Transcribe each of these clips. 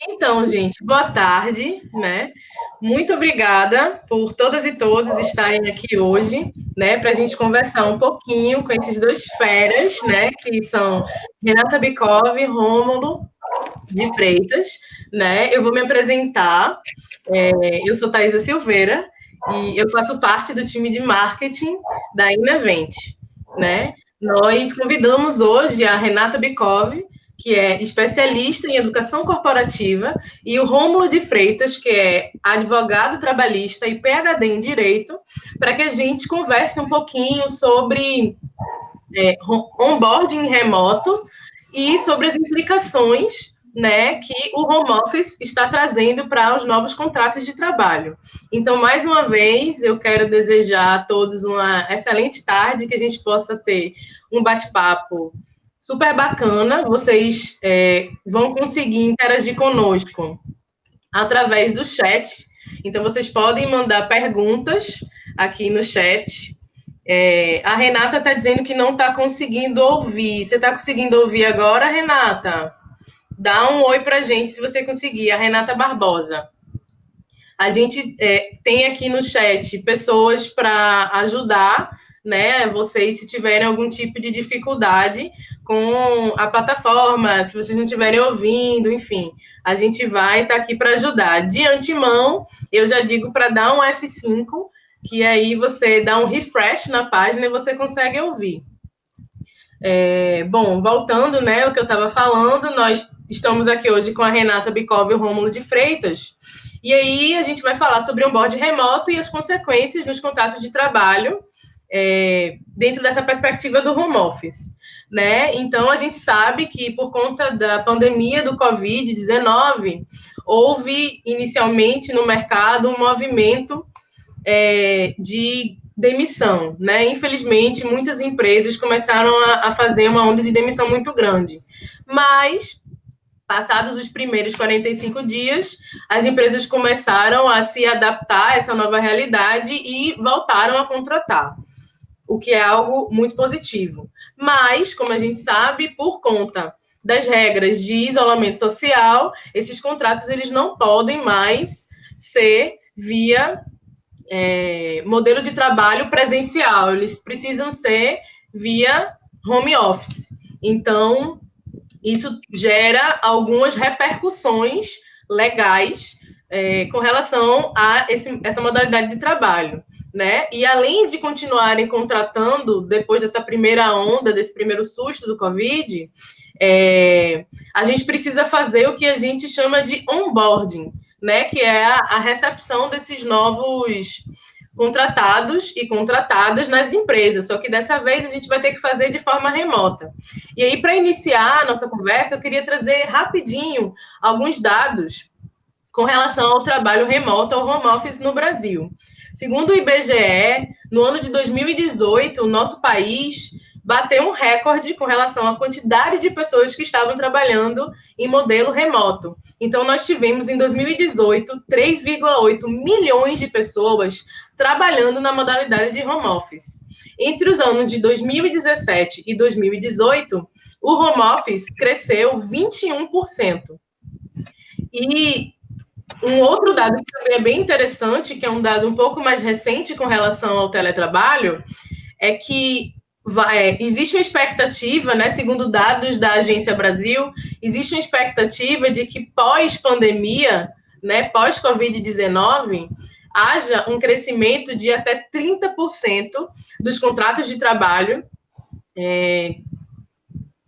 Então, gente, boa tarde, né? Muito obrigada por todas e todos estarem aqui hoje, né, para a gente conversar um pouquinho com esses dois feras, né, que são Renata Bicov e Rômulo de Freitas, né? Eu vou me apresentar. Eu sou Thaisa Silveira e eu faço parte do time de marketing da Inevent, né? Nós convidamos hoje a Renata Bicov, que é especialista em educação corporativa, e o Rômulo de Freitas, que é advogado trabalhista e PhD em Direito, para que a gente converse um pouquinho sobre onboarding remoto e sobre as implicações, né, que o home office está trazendo para os novos contratos de trabalho. Então, mais uma vez, eu quero desejar a todos uma excelente tarde, que a gente possa ter um bate-papo super bacana. Vocês vão conseguir interagir conosco através do chat. Então, vocês podem mandar perguntas aqui no chat. A Renata está dizendo que não está conseguindo ouvir. Você está conseguindo ouvir agora, Renata? Dá um oi para a gente se você conseguir. A Renata Barbosa. A gente tem aqui no chat pessoas para ajudar, né? Vocês, se tiverem algum tipo de dificuldade com a plataforma, se vocês não estiverem ouvindo, enfim, a gente vai estar aqui para ajudar. De antemão, eu já digo para dar um F5, que aí você dá um refresh na página e você consegue ouvir. Bom, voltando, né, o que eu estava falando, nós estamos aqui hoje com a Renata Bicov e o Rômulo de Freitas, e aí a gente vai falar sobre onboard remoto e as consequências nos contratos de trabalho dentro dessa perspectiva do home office, né? Então, a gente sabe que por conta da pandemia do Covid-19, houve inicialmente no mercado um movimento de demissão, né? Infelizmente, muitas empresas começaram a fazer uma onda de demissão muito grande. Mas, passados os primeiros 45 dias, as empresas começaram a se adaptar a essa nova realidade e voltaram a contratar, o que é algo muito positivo. Mas, como a gente sabe, por conta das regras de isolamento social, esses contratos eles não podem mais ser via modelo de trabalho presencial, eles precisam ser via home office. Então, isso gera algumas repercussões legais com relação a essa modalidade de trabalho, né? E além de continuarem contratando depois dessa primeira onda, desse primeiro susto do Covid, a gente precisa fazer o que a gente chama de onboarding, né? Que é a recepção desses novos contratados e contratadas nas empresas, só que dessa vez a gente vai ter que fazer de forma remota. E aí, para iniciar a nossa conversa, eu queria trazer rapidinho alguns dados com relação ao trabalho remoto, ao home office no Brasil. Segundo o IBGE, no ano de 2018, o nosso país bateu um recorde com relação à quantidade de pessoas que estavam trabalhando em modelo remoto. Então, nós tivemos, em 2018, 3,8 milhões de pessoas trabalhando na modalidade de home office. Entre os anos de 2017 e 2018, o home office cresceu 21%. E um outro dado que também é bem interessante, que é um dado um pouco mais recente com relação ao teletrabalho, é que existe uma expectativa, né, segundo dados da Agência Brasil, existe uma expectativa de que pós-pandemia, né, pós-Covid-19, haja um crescimento de até 30% dos contratos de trabalho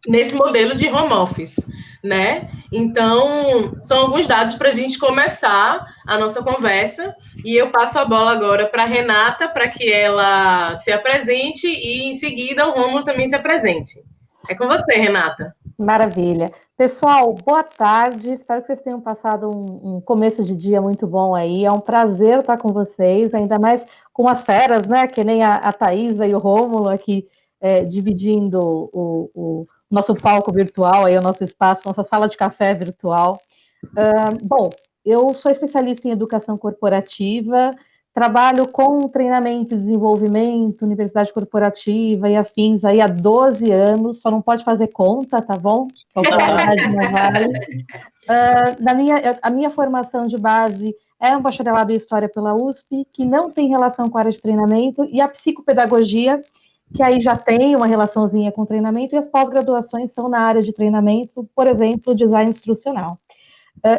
nesse modelo de home office, né? Então, são alguns dados para a gente começar a nossa conversa, e eu passo a bola agora para a Renata, para que ela se apresente, e em seguida o Rômulo também se apresente. É com você, Renata. Maravilha. Pessoal, boa tarde, espero que vocês tenham passado um começo de dia muito bom aí, é um prazer estar com vocês, ainda mais com as feras, né, que nem a Thaisa e o Rômulo aqui, dividindo o nosso palco virtual, aí, o nosso espaço, nossa sala de café virtual. Bom, eu sou especialista em educação corporativa, trabalho com treinamento e desenvolvimento, universidade corporativa e afins aí há 12 anos, só não pode fazer conta, tá bom? Calcular a idade não vale. A minha formação de base é um bacharelado em História pela USP, que não tem relação com a área de treinamento, e a psicopedagogia, que aí já tem uma relaçãozinha com treinamento, e as pós-graduações são na área de treinamento, por exemplo, design instrucional.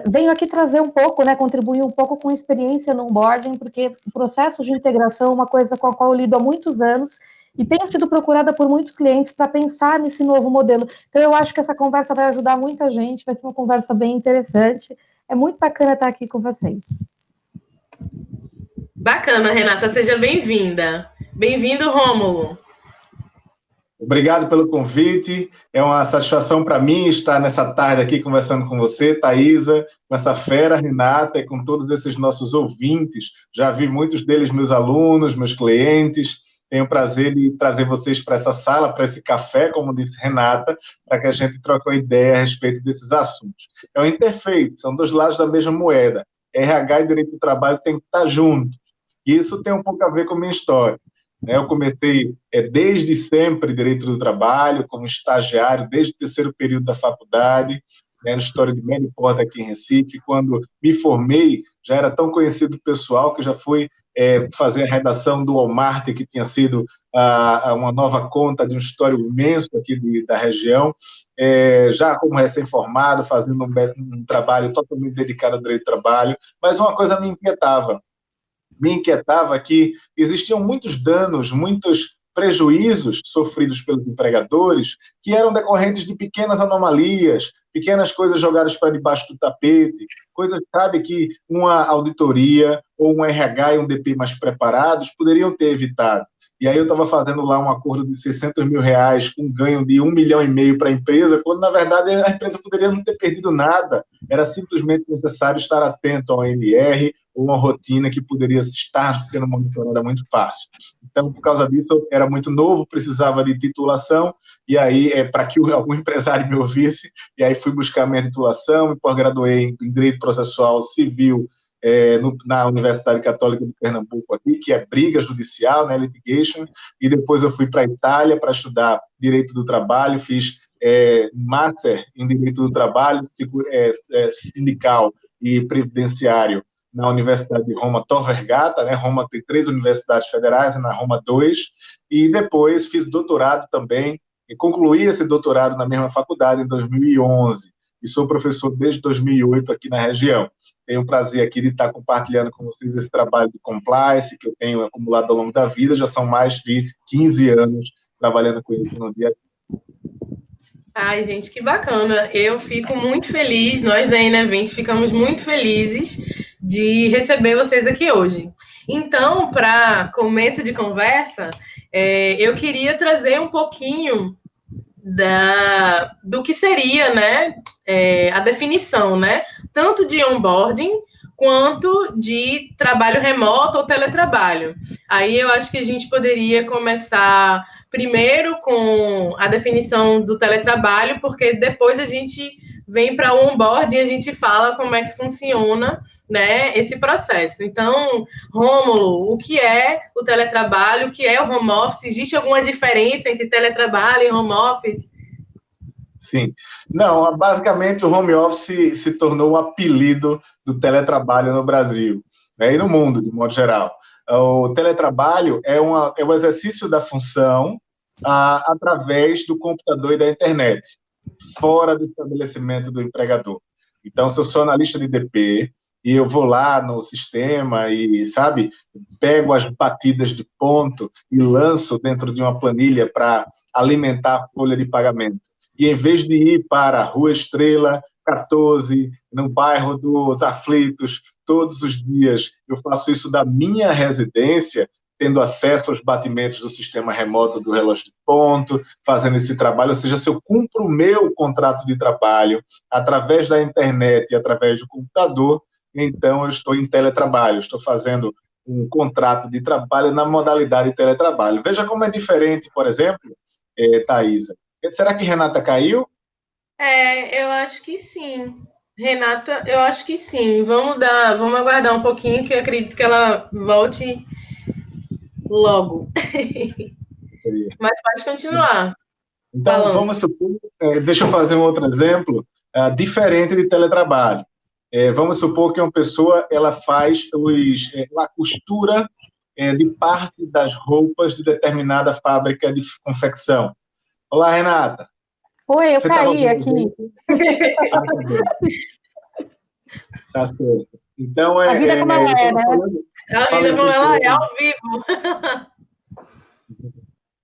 Venho aqui trazer um pouco, né, contribuir um pouco com experiência no onboarding, porque o processo de integração é uma coisa com a qual eu lido há muitos anos, e tenho sido procurada por muitos clientes para pensar nesse novo modelo. Então, eu acho que essa conversa vai ajudar muita gente, vai ser uma conversa bem interessante. É muito bacana estar aqui com vocês. Bacana, Renata, seja bem-vinda. Bem-vindo, Rômulo. Obrigado pelo convite. É uma satisfação para mim estar nessa tarde aqui conversando com você, Thaisa, com essa fera Renata e com todos esses nossos ouvintes. Já vi muitos deles, meus alunos, meus clientes. Tenho o prazer de trazer vocês para essa sala, para esse café, como disse Renata, para que a gente troque uma ideia a respeito desses assuntos. É um interfeito, são dois lados da mesma moeda. RH e direito do trabalho têm que estar juntos. E isso tem um pouco a ver com a minha história. Eu comecei desde sempre direito do trabalho, como estagiário, desde o terceiro período da faculdade, no escritório de médio porte aqui em Recife. Quando me formei, já era tão conhecido o pessoal que eu já fui fazer a redação do Walmart, que tinha sido uma nova conta de um escritório imenso aqui da região, já como recém-formado, fazendo um trabalho totalmente dedicado ao direito do trabalho, mas uma coisa me inquietava que existiam muitos danos, muitos prejuízos sofridos pelos empregadores que eram decorrentes de pequenas anomalias, pequenas coisas jogadas para debaixo do tapete, coisas, sabe, que uma auditoria ou um RH e um DP mais preparados poderiam ter evitado. E aí eu estava fazendo lá um acordo de R$600 mil com ganho de 1,5 milhão para a empresa, quando, na verdade, a empresa poderia não ter perdido nada. Era simplesmente necessário estar atento ao ANR ou uma rotina que poderia estar sendo monitorada muito fácil. Então, por causa disso, eu era muito novo, precisava de titulação, e aí, para que algum empresário me ouvisse, e aí fui buscar minha titulação, me pós-graduei em Direito Processual Civil, na Universidade Católica de Pernambuco aqui, que é briga judicial, né, litigation, e depois eu fui para a Itália para estudar Direito do Trabalho, fiz Master em Direito do Trabalho, sindical e previdenciário na Universidade de Roma Tor Vergata, né? Roma tem 3 universidades federais, na Roma 2, e depois fiz doutorado também, e concluí esse doutorado na mesma faculdade em 2011, e sou professor desde 2008 aqui na região. Tenho o prazer aqui de estar compartilhando com vocês esse trabalho de compliance que eu tenho acumulado ao longo da vida, já são mais de 15 anos trabalhando com isso no dia a dia. Ai, gente, que bacana. Eu fico muito feliz, nós da Enevent ficamos muito felizes de receber vocês aqui hoje. Então, para começo de conversa, eu queria trazer um pouquinho do que seria, né, a definição, né, tanto de onboarding quanto de trabalho remoto ou teletrabalho. Aí eu acho que a gente poderia começar primeiro com a definição do teletrabalho, porque depois a gente vem para o onboarding e a gente fala como é que funciona, né, esse processo. Então, Rômulo, o que é o teletrabalho? O que é o home office? Existe alguma diferença entre teletrabalho e home office? Sim. Não, basicamente o home office se tornou um apelido do teletrabalho no Brasil, né, e no mundo, de modo geral. O teletrabalho é o exercício da função através do computador e da internet, fora do estabelecimento do empregador. Então, se eu sou analista de DP e eu vou lá no sistema e, sabe, pego as batidas de ponto e lanço dentro de uma planilha para alimentar a folha de pagamento. E em vez de ir para a Rua Estrela 14, no bairro dos Aflitos, todos os dias, eu faço isso da minha residência, tendo acesso aos batimentos do sistema remoto do relógio de ponto, fazendo esse trabalho. Ou seja, se eu cumpro o meu contrato de trabalho através da internet e através do computador, então eu estou em teletrabalho, estou fazendo um contrato de trabalho na modalidade de teletrabalho. Veja como é diferente, por exemplo, Thaisa. Será que Renata caiu? Eu acho que sim. Renata, eu acho que sim. Vamos aguardar um pouquinho, que eu acredito que ela volte logo. Mas pode continuar. Então, vamos supor, deixa eu fazer um outro exemplo. diferente de teletrabalho. Vamos supor que uma pessoa ela faz a costura de parte das roupas de determinada fábrica de confecção. Olá, Renata. Oi, eu caí aqui. Tá certo. Então, a vida como ela é, né? A vida como ela é, ao vivo.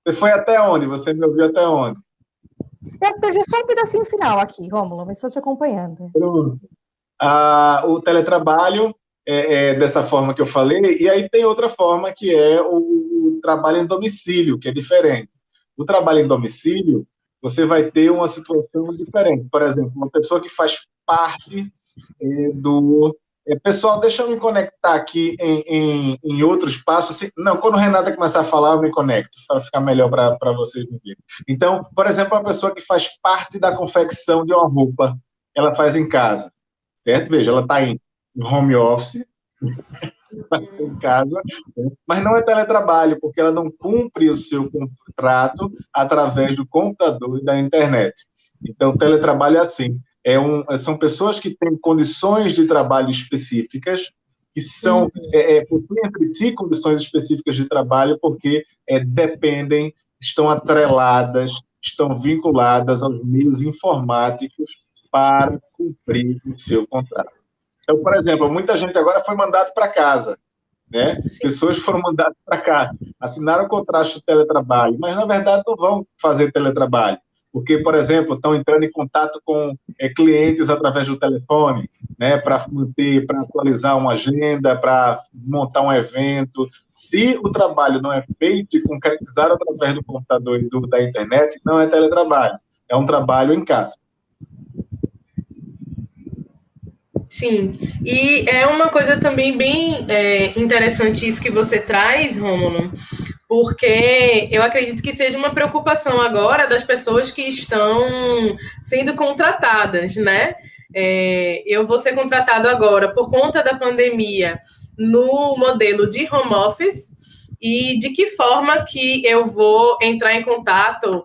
Você foi até onde? Você me ouviu até onde? Eu perdi só um pedacinho final aqui, Rômulo, mas estou te acompanhando. Pronto. O teletrabalho é dessa forma que eu falei, e aí tem outra forma que é o trabalho em domicílio, que é diferente. O trabalho em domicílio, você vai ter uma situação diferente. Por exemplo, uma pessoa que faz parte do... Pessoal, deixa eu me conectar aqui em outro espaço. Assim, não, quando o Renata começar a falar, eu me conecto, para ficar melhor para vocês me verem. Então, por exemplo, uma pessoa que faz parte da confecção de uma roupa, ela faz em casa, certo? Veja, ela está em home office, em casa, mas não é teletrabalho, porque ela não cumpre o seu contrato através do computador e da internet. Então, teletrabalho é assim. São pessoas que têm condições de trabalho específicas, que possuem entre si condições específicas de trabalho, porque dependem, estão atreladas, estão vinculadas aos meios informáticos para cumprir o seu contrato. Então, por exemplo, muita gente agora foi mandada para casa, né? Pessoas foram mandadas para casa, assinaram o contrato de teletrabalho, mas, na verdade, não vão fazer teletrabalho, porque, por exemplo, estão entrando em contato com clientes através do telefone, né, para atualizar uma agenda, para montar um evento. Se o trabalho não é feito e concretizado através do computador e da internet, não é teletrabalho, é um trabalho em casa. Sim, e é uma coisa também bem interessante isso que você traz, Rômulo, porque eu acredito que seja uma preocupação agora das pessoas que estão sendo contratadas, né? Eu vou ser contratado agora por conta da pandemia no modelo de home office, e de que forma que eu vou entrar em contato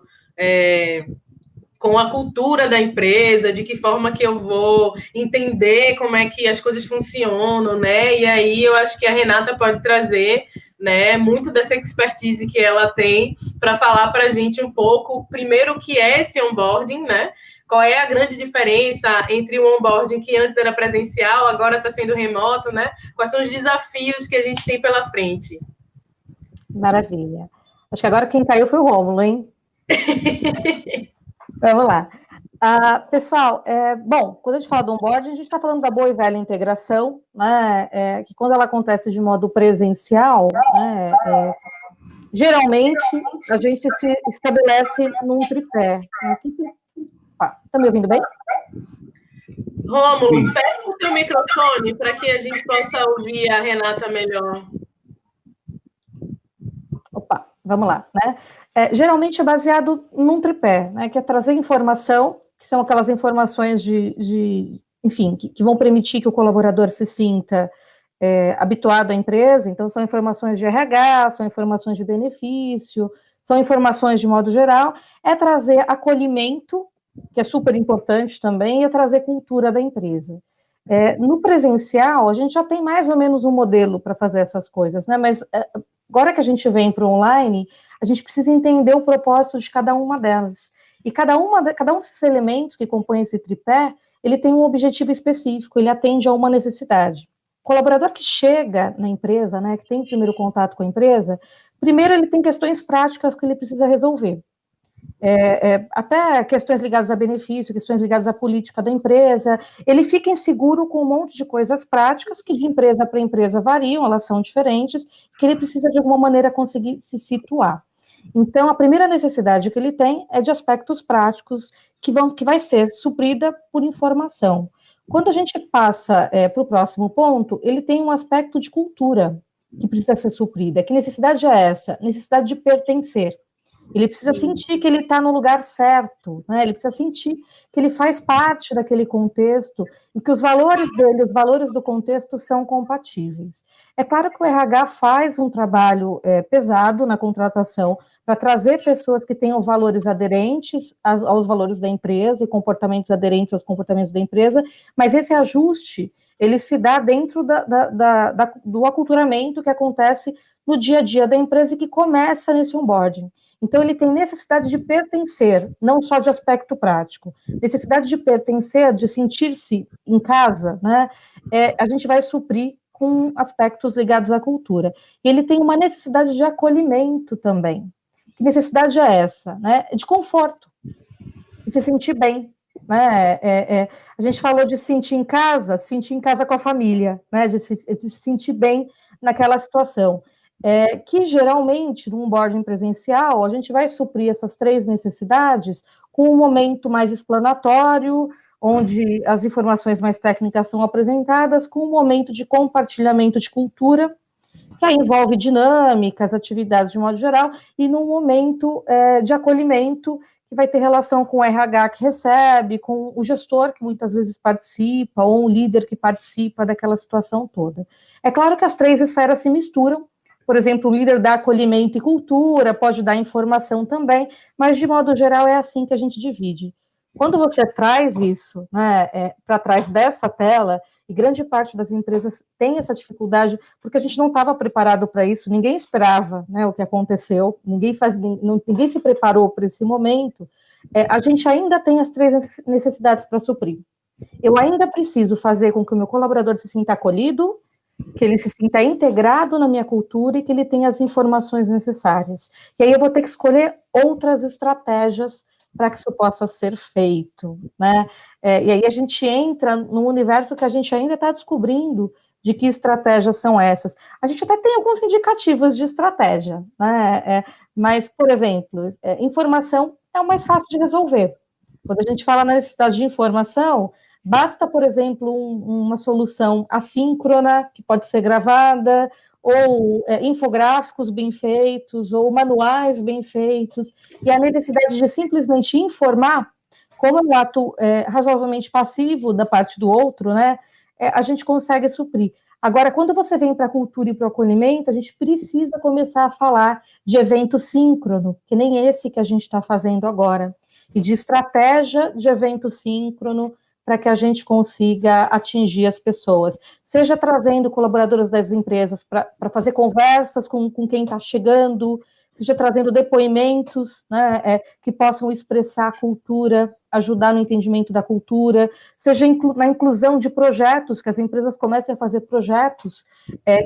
com a cultura da empresa, de que forma que eu vou entender como é que as coisas funcionam, né? E aí eu acho que a Renata pode trazer, né, muito dessa expertise que ela tem para falar para a gente um pouco, primeiro, o que é esse onboarding, né? Qual é a grande diferença entre o onboarding que antes era presencial, agora está sendo remoto, né? Quais são os desafios que a gente tem pela frente? Maravilha. Acho que agora quem caiu foi o Rômulo, hein? Vamos lá. Pessoal, bom, quando a gente fala do onboarding, a gente está falando da boa e velha integração, né, que quando ela acontece de modo presencial, né, geralmente a gente se estabelece num tripé. Tá me ouvindo bem? Rômulo, fecha o teu microfone para que a gente possa ouvir a Renata melhor. Opa, vamos lá, né? Geralmente é baseado num tripé, né, que é trazer informação, que são aquelas informações enfim, que vão permitir que o colaborador se sinta habituado à empresa. Então, são informações de RH, são informações de benefício, são informações de modo geral, é trazer acolhimento, que é super importante também, e é trazer cultura da empresa. No presencial, a gente já tem mais ou menos um modelo para fazer essas coisas, né, mas agora que a gente vem para o online, a gente precisa entender o propósito de cada uma delas. E cada um desses elementos que compõem esse tripé, ele tem um objetivo específico, ele atende a uma necessidade. O colaborador que chega na empresa, né, que tem o primeiro contato com a empresa, primeiro ele tem questões práticas que ele precisa resolver. Até questões ligadas a benefício, questões ligadas à política da empresa, ele fica inseguro com um monte de coisas práticas que de empresa para empresa variam, elas são diferentes, que ele precisa de alguma maneira conseguir se situar. Então, a primeira necessidade que ele tem é de aspectos práticos que vai ser suprida por informação. Quando a gente passa para o próximo ponto, ele tem um aspecto de cultura que precisa ser suprida. Que necessidade é essa? Necessidade de pertencer. Ele precisa sentir que ele está no lugar certo, né? Ele precisa sentir que ele faz parte daquele contexto e que os valores dele, os valores do contexto são compatíveis. É claro que o RH faz um trabalho pesado na contratação para trazer pessoas que tenham valores aderentes aos valores da empresa e comportamentos aderentes aos comportamentos da empresa, mas esse ajuste, ele se dá dentro do aculturamento que acontece no dia a dia da empresa e que começa nesse onboarding. Então, ele tem necessidade de pertencer, não só de aspecto prático. Necessidade de pertencer, de sentir-se em casa, né? A gente vai suprir com aspectos ligados à cultura. E ele tem uma necessidade de acolhimento também. Que necessidade é essa? Né? De conforto, de se sentir bem. Né? A gente falou de se sentir em casa com a família, né? De se sentir bem naquela situação. Que geralmente, no onboarding presencial, a gente vai suprir essas 3 necessidades com um momento mais explanatório, onde as informações mais técnicas são apresentadas, com um momento de compartilhamento de cultura, que aí envolve dinâmicas, atividades de modo geral, e num momento de acolhimento, que vai ter relação com o RH que recebe, com o gestor que muitas vezes participa, ou um líder que participa daquela situação toda. É claro que as 3 esferas se misturam. Por exemplo, o líder dá acolhimento e cultura, pode dar informação também, mas de modo geral é assim que a gente divide. Quando você traz isso, né, para trás dessa tela, e grande parte das empresas tem essa dificuldade, porque a gente não estava preparado para isso, ninguém esperava, né, o que aconteceu, ninguém se preparou para esse momento, a gente ainda tem as 3 necessidades para suprir. Eu ainda preciso fazer com que o meu colaborador se sinta acolhido, que ele se sinta integrado na minha cultura e que ele tenha as informações necessárias. E aí eu vou ter que escolher outras estratégias para que isso possa ser feito, né? E aí a gente entra num universo que a gente ainda está descobrindo de que estratégias são essas. A gente até tem alguns indicativos de estratégia, né? Mas, por exemplo, informação é o mais fácil de resolver. Quando a gente fala na necessidade de informação, basta, por exemplo, uma solução assíncrona, que pode ser gravada, ou infográficos bem feitos, ou manuais bem feitos, e a necessidade de simplesmente informar, como é um ato razoavelmente passivo da parte do outro, né, a gente consegue suprir. Agora, quando você vem para a cultura e para o acolhimento, a gente precisa começar a falar de evento síncrono, que nem esse que a gente está fazendo agora, e de estratégia de evento síncrono, para que a gente consiga atingir as pessoas, seja trazendo colaboradores das empresas para fazer conversas com quem está chegando, seja trazendo depoimentos, né, que possam expressar a cultura, ajudar no entendimento da cultura, seja na inclusão de projetos, que as empresas comecem a fazer projetos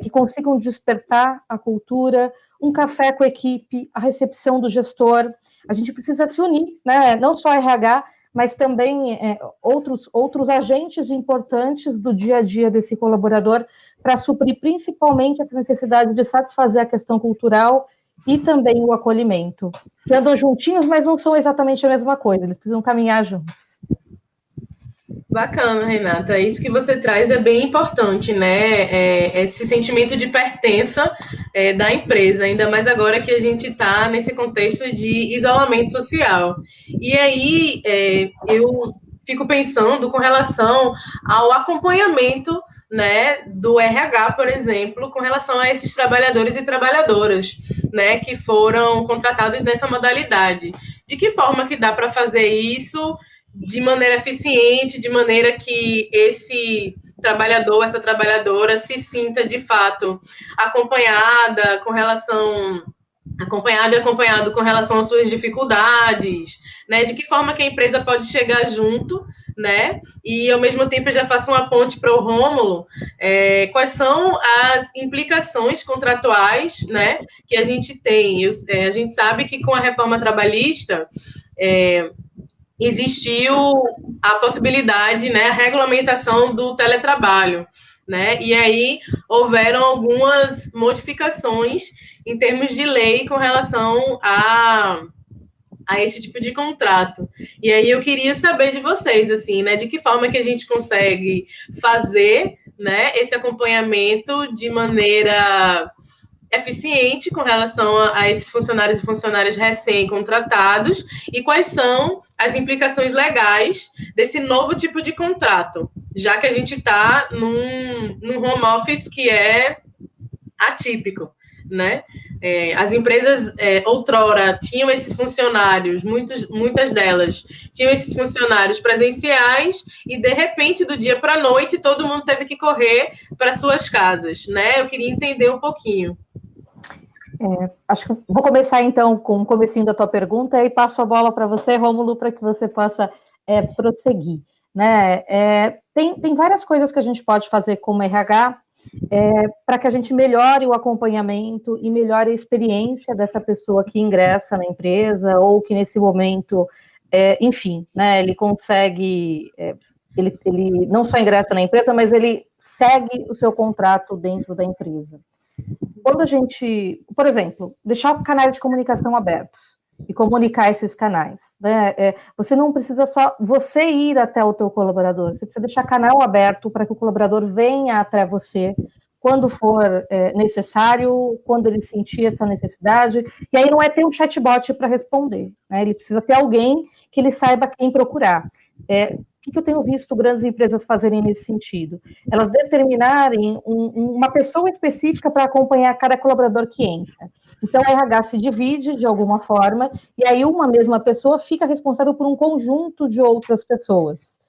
que consigam despertar a cultura, um café com a equipe, a recepção do gestor. A gente precisa se unir, né, não só a RH, mas também outros agentes importantes do dia a dia desse colaborador para suprir principalmente essa necessidade de satisfazer a questão cultural e também o acolhimento. Que andam juntinhos, mas não são exatamente a mesma coisa, eles precisam caminhar juntos. Bacana, Renata. Isso que você traz é bem importante, né? Esse sentimento de pertença da empresa, ainda mais agora que a gente está nesse contexto de isolamento social. E aí eu fico pensando com relação ao acompanhamento, né, do RH, por exemplo, com relação a esses trabalhadores e trabalhadoras, né, que foram contratados nessa modalidade. De que forma que dá para fazer isso de maneira eficiente, de maneira que esse trabalhador, essa trabalhadora se sinta de fato acompanhado com relação às suas dificuldades, né? De que forma que a empresa pode chegar junto, né? E ao mesmo tempo eu já faço uma ponte para o Rômulo, quais são as implicações contratuais, né? Que a gente tem. A gente sabe que com a reforma trabalhista existiu a possibilidade, né, a regulamentação do teletrabalho, né, e aí houveram algumas modificações em termos de lei com relação a esse tipo de contrato. E aí eu queria saber de vocês, assim, né, de que forma que a gente consegue fazer, né, esse acompanhamento de maneira eficiente com relação a esses funcionários e funcionárias recém-contratados e quais são as implicações legais desse novo tipo de contrato, já que a gente está num home office que é atípico, né? As empresas outrora tinham esses funcionários, muitas delas tinham esses funcionários presenciais e, de repente, do dia para a noite, todo mundo teve que correr para suas casas, né? Eu queria entender um pouquinho. Acho que vou começar, então, com o comecinho da tua pergunta e passo a bola para você, Rômulo, para que você possa prosseguir, né? Tem várias coisas que a gente pode fazer como RH para que a gente melhore o acompanhamento e melhore a experiência dessa pessoa que ingressa na empresa ou que nesse momento, enfim, né, ele consegue, ele não só ingressa na empresa, mas ele segue o seu contrato dentro da empresa. Quando a gente, por exemplo, deixar canais de comunicação abertos e comunicar esses canais, né? Você não precisa só você ir até o teu colaborador, você precisa deixar canal aberto para que o colaborador venha até você quando for necessário, quando ele sentir essa necessidade, e aí não é ter um chatbot para responder, né? Ele precisa ter alguém que ele saiba quem procurar. O que eu tenho visto grandes empresas fazerem nesse sentido? Elas determinarem uma pessoa específica para acompanhar cada colaborador que entra. Então, a RH se divide de alguma forma, e aí uma mesma pessoa fica responsável por um conjunto de outras pessoas.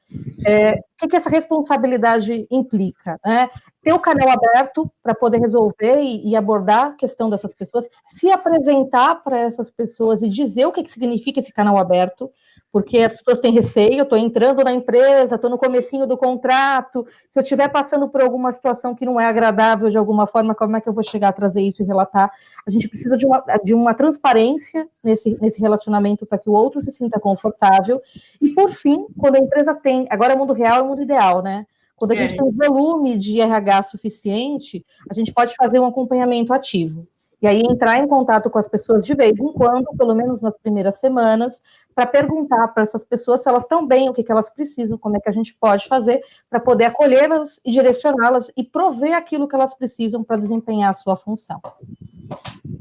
O que essa responsabilidade implica? Né? Ter o canal aberto para poder resolver e abordar a questão dessas pessoas, se apresentar para essas pessoas e dizer o que significa esse canal aberto, porque as pessoas têm receio, estou entrando na empresa, estou no comecinho do contrato, se eu estiver passando por alguma situação que não é agradável de alguma forma, como é que eu vou chegar a trazer isso e relatar? A gente precisa de uma transparência nesse relacionamento para que o outro se sinta confortável. E, por fim, quando a empresa tem, agora é o mundo real, é o mundo ideal, né? Quando a gente tem um volume de RH suficiente, a gente pode fazer um acompanhamento ativo. E aí entrar em contato com as pessoas de vez em quando, pelo menos nas primeiras semanas, para perguntar para essas pessoas se elas estão bem, o que elas precisam, como é que a gente pode fazer para poder acolhê-las e direcioná-las e prover aquilo que elas precisam para desempenhar a sua função.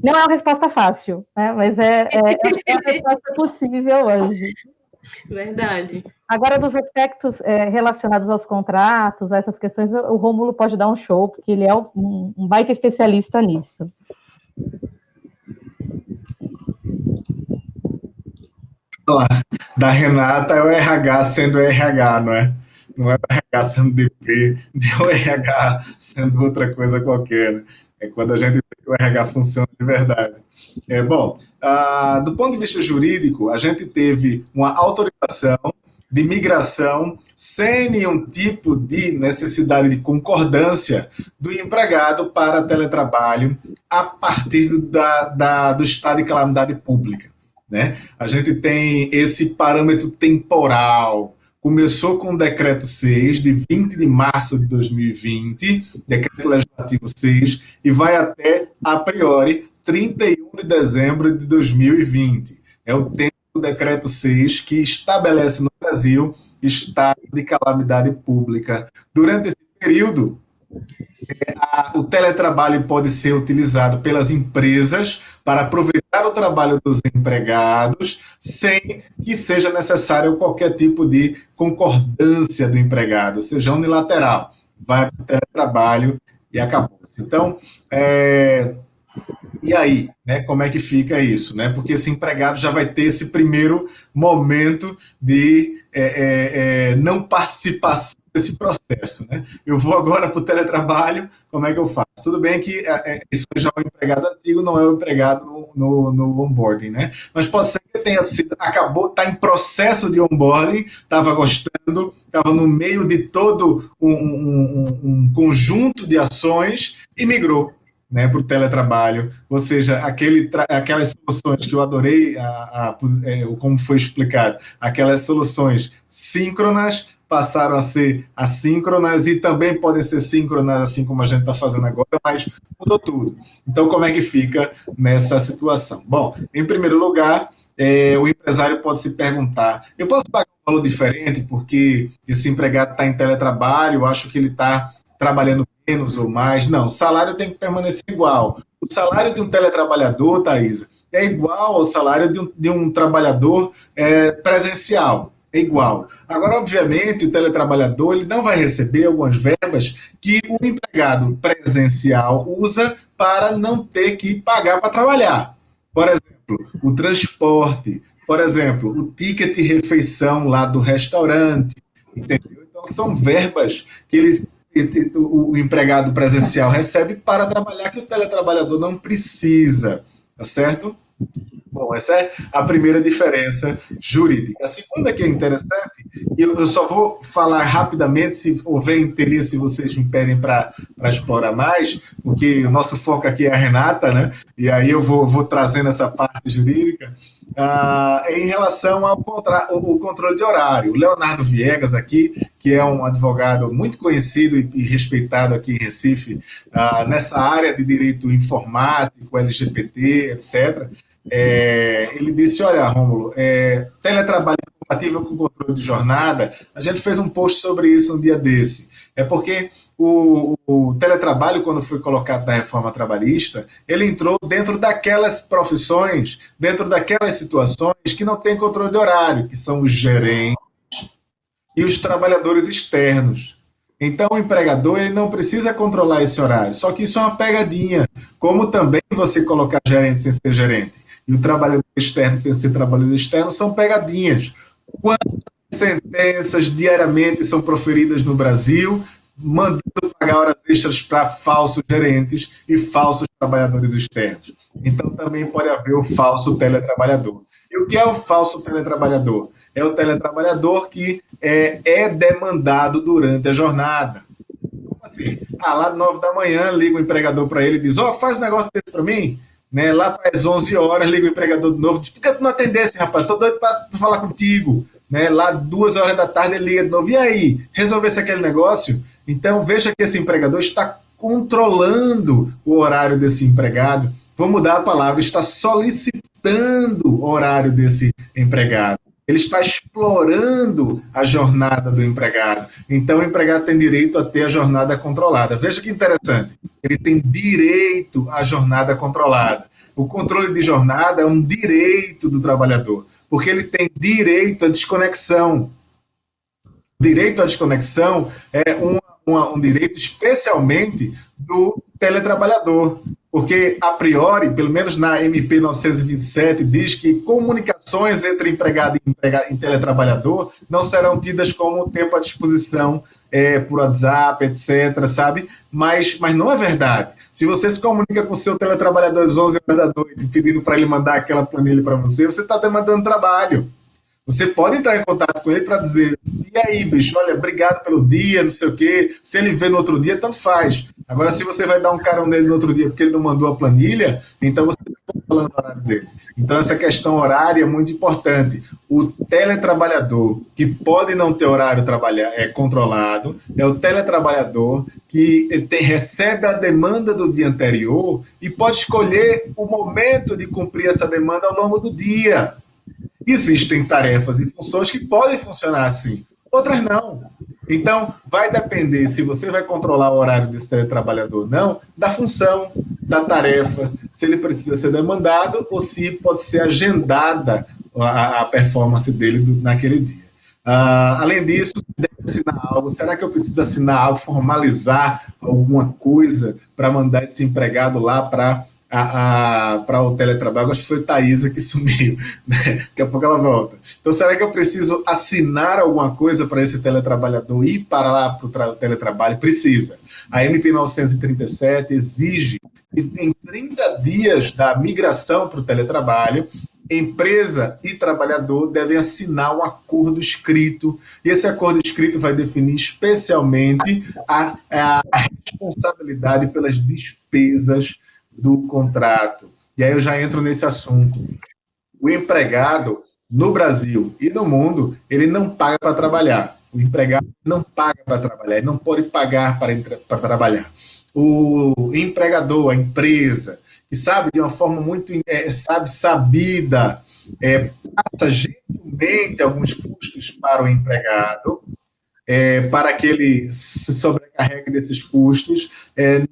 Não é uma resposta fácil, né? Mas é a resposta possível hoje. Verdade. Agora, dos aspectos relacionados aos contratos, a essas questões, o Rômulo pode dar um show, porque ele é um baita especialista nisso. Da Renata é o RH sendo RH, não é? Não é o RH sendo DP, nem o RH sendo outra coisa qualquer. É quando a gente vê que o RH funciona de verdade. Bom, do ponto de vista jurídico, a gente teve uma autorização de migração sem nenhum tipo de necessidade de concordância do empregado para teletrabalho a partir do estado de calamidade pública, né? A gente tem esse parâmetro temporal. Começou com o Decreto 6, de 20 de março de 2020, Decreto Legislativo 6, e vai até, a priori, 31 de dezembro de 2020. É o tempo do Decreto 6 que estabelece no Brasil estado de calamidade pública. Durante esse período, o teletrabalho pode ser utilizado pelas empresas para aproveitar o trabalho dos empregados sem que seja necessário qualquer tipo de concordância do empregado, seja unilateral. Vai para o teletrabalho e acabou. Então, e aí, né, como é que fica isso? Né? Porque esse empregado já vai ter esse primeiro momento de não participação desse processo. Né? Eu vou agora para o teletrabalho, como é que eu faço? Tudo bem que isso já é um empregado antigo, não é um empregado no onboarding, né? Mas pode ser que tenha sido, está em processo de onboarding, estava gostando, estava no meio de todo um conjunto de ações e migrou, né, para o teletrabalho, ou seja, aquelas soluções que eu adorei, como foi explicado, aquelas soluções síncronas passaram a ser assíncronas e também podem ser síncronas, assim como a gente está fazendo agora, mas mudou tudo. Então, como é que fica nessa situação? Bom, em primeiro lugar, o empresário pode se perguntar, eu posso pagar um valor diferente porque esse empregado está em teletrabalho, eu acho que ele está trabalhando menos ou mais? Não, o salário tem que permanecer igual. O salário de um teletrabalhador, Thaisa, é igual ao salário de um trabalhador presencial. É igual. Agora, obviamente, o teletrabalhador ele não vai receber algumas verbas que o empregado presencial usa para não ter que pagar para trabalhar. Por exemplo, o transporte, por exemplo, o ticket de refeição lá do restaurante, entendeu? Então, são verbas que o empregado presencial recebe para trabalhar que o teletrabalhador não precisa, tá certo? Bom, essa é a primeira diferença jurídica. A segunda que é interessante, e eu só vou falar rapidamente, se houver interesse, se vocês me pedem para explorar mais, porque o nosso foco aqui é a Renata, né? E aí eu vou trazendo essa parte jurídica, em relação ao controle de horário. O Leonardo Viegas aqui, que é um advogado muito conhecido e respeitado aqui em Recife, nessa área de direito informático, LGBT, etc., ele disse, olha, Rômulo, teletrabalho compatível com controle de jornada, a gente fez um post sobre isso um dia desse. É porque o teletrabalho, quando foi colocado na reforma trabalhista, ele entrou dentro daquelas profissões, dentro daquelas situações que não tem controle de horário, que são os gerentes e os trabalhadores externos. Então, o empregador ele não precisa controlar esse horário, só que isso é uma pegadinha, como também você colocar gerente sem ser gerente e o trabalhador externo sem ser trabalhador externo são pegadinhas. Quantas sentenças diariamente são proferidas no Brasil, mandando pagar horas extras para falsos gerentes e falsos trabalhadores externos? Então, também pode haver o falso teletrabalhador. E o que é o falso teletrabalhador? É o teletrabalhador que é demandado durante a jornada. Como assim? Lá 9 da manhã, liga o empregador para ele e diz, faz um negócio desse para mim. Né? Lá para as 11 horas, liga o empregador de novo, diz, por que tu não atendesse, rapaz? Estou doido para falar contigo. Né? Lá 2 horas da tarde, ele liga de novo. E aí? Resolvesse aquele negócio? Então, veja que esse empregador está controlando o horário desse empregado. Vou mudar a palavra, está solicitando o horário desse empregado. Ele está explorando a jornada do empregado. Então, o empregado tem direito a ter a jornada controlada. Veja que interessante. Ele tem direito à jornada controlada. O controle de jornada é um direito do trabalhador, porque ele tem direito à desconexão. Direito à desconexão é um direito especialmente do teletrabalhador, porque, a priori, pelo menos na MP 927, diz que comunicações entre empregado e teletrabalhador não serão tidas como tempo à disposição por WhatsApp, etc., sabe? Mas não é verdade. Se você se comunica com o seu teletrabalhador às 11 horas da noite, pedindo para ele mandar aquela planilha para você, você está demandando trabalho. Você pode entrar em contato com ele para dizer, e aí, bicho, olha, obrigado pelo dia, não sei o quê. Se ele vê no outro dia, tanto faz. Agora, se você vai dar um carão nele no outro dia porque ele não mandou a planilha, então você está falando do horário dele. Então, essa questão horária é muito importante. O teletrabalhador que pode não ter horário controlado é o teletrabalhador que recebe a demanda do dia anterior e pode escolher o momento de cumprir essa demanda ao longo do dia. Existem tarefas e funções que podem funcionar assim, outras não. Então, vai depender se você vai controlar o horário desse teletrabalhador ou não, da função, da tarefa, se ele precisa ser demandado ou se pode ser agendada a performance dele naquele dia. Além disso, deve assinar algo. Será que eu preciso assinar algo, formalizar alguma coisa para mandar esse empregado lá para o teletrabalho? Acho que foi Thaisa que sumiu, né? Daqui a pouco ela volta. Então, será que eu preciso assinar alguma coisa para esse teletrabalhador ir para lá para o teletrabalho? Precisa. A MP 937 exige que em 30 dias da migração para o teletrabalho, empresa e trabalhador devem assinar um acordo escrito, e esse acordo escrito vai definir especialmente a responsabilidade pelas despesas do contrato. E aí eu já entro nesse assunto. O empregado, no Brasil e no mundo, ele não paga para trabalhar. O empregado não paga para trabalhar, ele não pode pagar para trabalhar. O empregador, a empresa, que sabe de uma forma muito sabida, passa gentilmente alguns custos para o empregado, para que ele se sobrecarregue desses custos,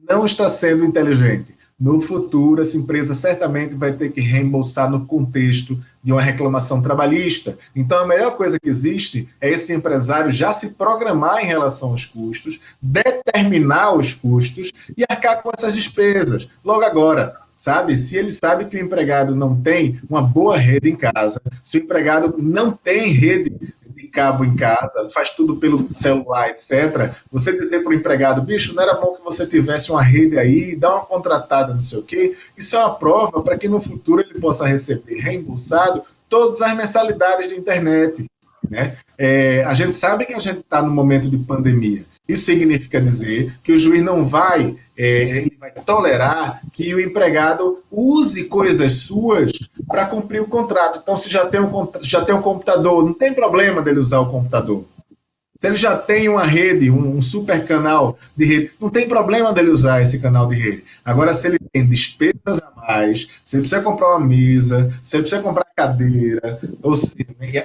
não está sendo inteligente. no futuro essa empresa certamente vai ter que reembolsar no contexto de uma reclamação trabalhista. Então, a melhor coisa que existe é esse empresário já se programar em relação aos custos, determinar os custos e arcar com essas despesas. Logo agora, sabe? Se ele sabe que o empregado não tem uma boa rede em casa, se o empregado não tem rede de cabo em casa, faz tudo pelo celular, etc., você dizer para o empregado, bicho, não era bom que você tivesse uma rede aí, dá uma contratada, não sei o quê, isso é uma prova para que no futuro ele possa receber reembolsado todas as mensalidades de internet, né? A gente sabe que a gente está no momento de pandemia. Isso significa dizer que o juiz não vai, ele vai tolerar que o empregado use coisas suas para cumprir o contrato. Então, se já tem um computador, não tem problema dele usar o computador. Se ele já tem uma rede, um super canal de rede, não tem problema dele usar esse canal de rede. Agora, se ele tem despesas a mais, se ele precisa comprar uma mesa, se ele precisa comprar cadeira,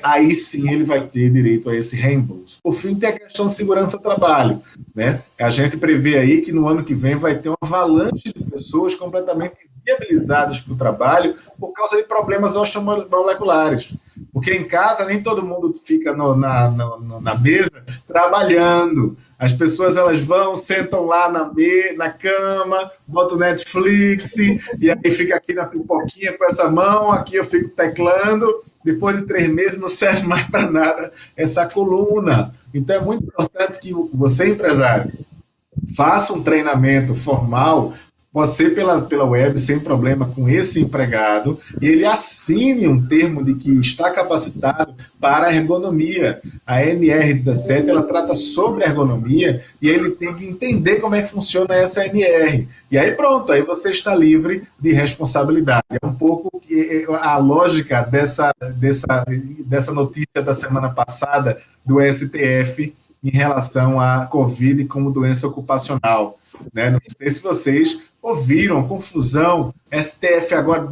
aí sim ele vai ter direito a esse reembolso. Por fim, tem a questão de segurança do trabalho, né? A gente prevê aí que no ano que vem vai ter uma avalanche de pessoas completamente viabilizadas para o trabalho por causa de problemas osteomoleculares. Porque em casa nem todo mundo fica na mesa trabalhando. As pessoas elas vão, sentam lá na cama, botam Netflix, e aí fica aqui na pipoquinha com essa mão, aqui eu fico teclando, depois de 3 meses não serve mais para nada essa coluna. Então é muito importante que você, empresário, faça um treinamento formal, pode ser pela web, sem problema, com esse empregado, e ele assine um termo de que está capacitado para a ergonomia. A NR17, ela trata sobre ergonomia, e ele tem que entender como é que funciona essa NR. E aí pronto, aí você está livre de responsabilidade. É um pouco a lógica dessa notícia da semana passada do STF em relação à Covid como doença ocupacional, né? Não sei se vocês ouviram, confusão, STF agora,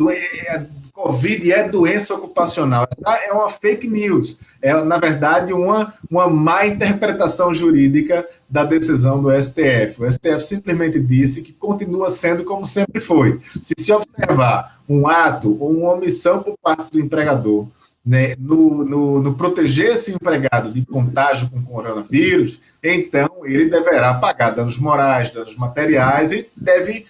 Covid é doença ocupacional. Essa é uma fake news. É, na verdade, uma má interpretação jurídica da decisão do STF. O STF simplesmente disse que continua sendo como sempre foi. Se observar um ato ou uma omissão por parte do empregador, né, no proteger esse empregado de contágio com coronavírus, então ele deverá pagar danos morais, danos materiais e deve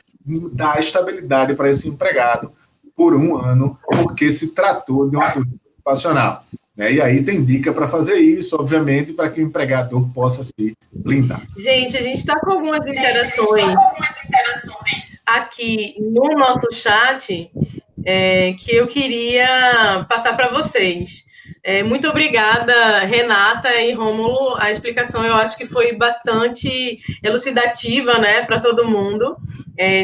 dar estabilidade para esse empregado por 1 ano, porque se tratou de uma doença ocupacional. Né? E aí tem dica para fazer isso, obviamente, para que o empregador possa se blindar. Gente, a gente está com algumas interações aqui no nosso chat que eu queria passar para vocês. Muito obrigada, Renata e Rômulo. A explicação eu acho que foi bastante elucidativa, né, para todo mundo.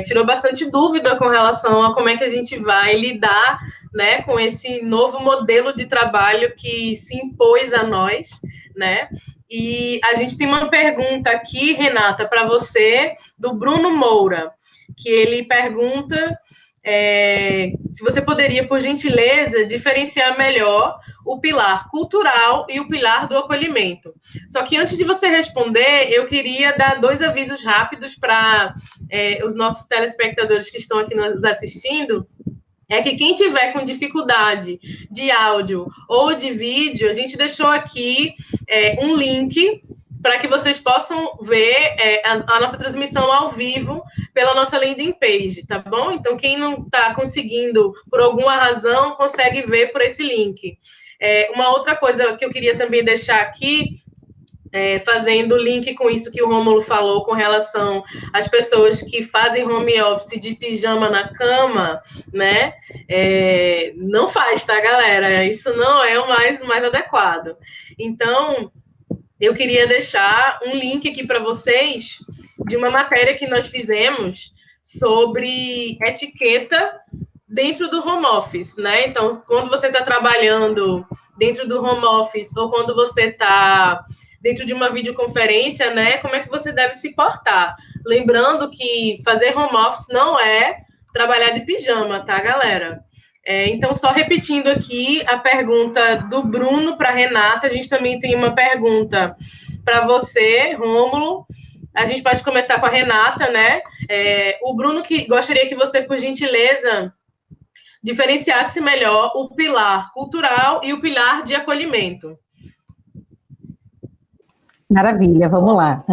Tirou bastante dúvida com relação a como é que a gente vai lidar, né, com esse novo modelo de trabalho que se impôs a nós, né? E a gente tem uma pergunta aqui, Renata, para você, do Bruno Moura, que ele pergunta se você poderia, por gentileza, diferenciar melhor o pilar cultural e o pilar do acolhimento. Só que antes de você responder, eu queria dar 2 avisos rápidos para os nossos telespectadores que estão aqui nos assistindo. É que quem tiver com dificuldade de áudio ou de vídeo, a gente deixou aqui um link para que vocês possam ver a nossa transmissão ao vivo pela nossa landing page, tá bom? Então, quem não está conseguindo, por alguma razão, consegue ver por esse link. Uma outra coisa que eu queria também deixar aqui, fazendo link com isso que o Rômulo falou com relação às pessoas que fazem home office de pijama na cama, né? Não faz, tá, galera? Isso não é o mais adequado. Então, eu queria deixar um link aqui para vocês de uma matéria que nós fizemos sobre etiqueta dentro do home office, né? Então, quando você está trabalhando dentro do home office ou quando você está dentro de uma videoconferência, né? Como é que você deve se portar? Lembrando que fazer home office não é trabalhar de pijama, tá, galera? Então, só repetindo aqui a pergunta do Bruno para a Renata, a gente também tem uma pergunta para você, Rômulo, a gente pode começar com a Renata, né? O Bruno gostaria que você, por gentileza, diferenciasse melhor o pilar cultural e o pilar de acolhimento. Maravilha, vamos lá.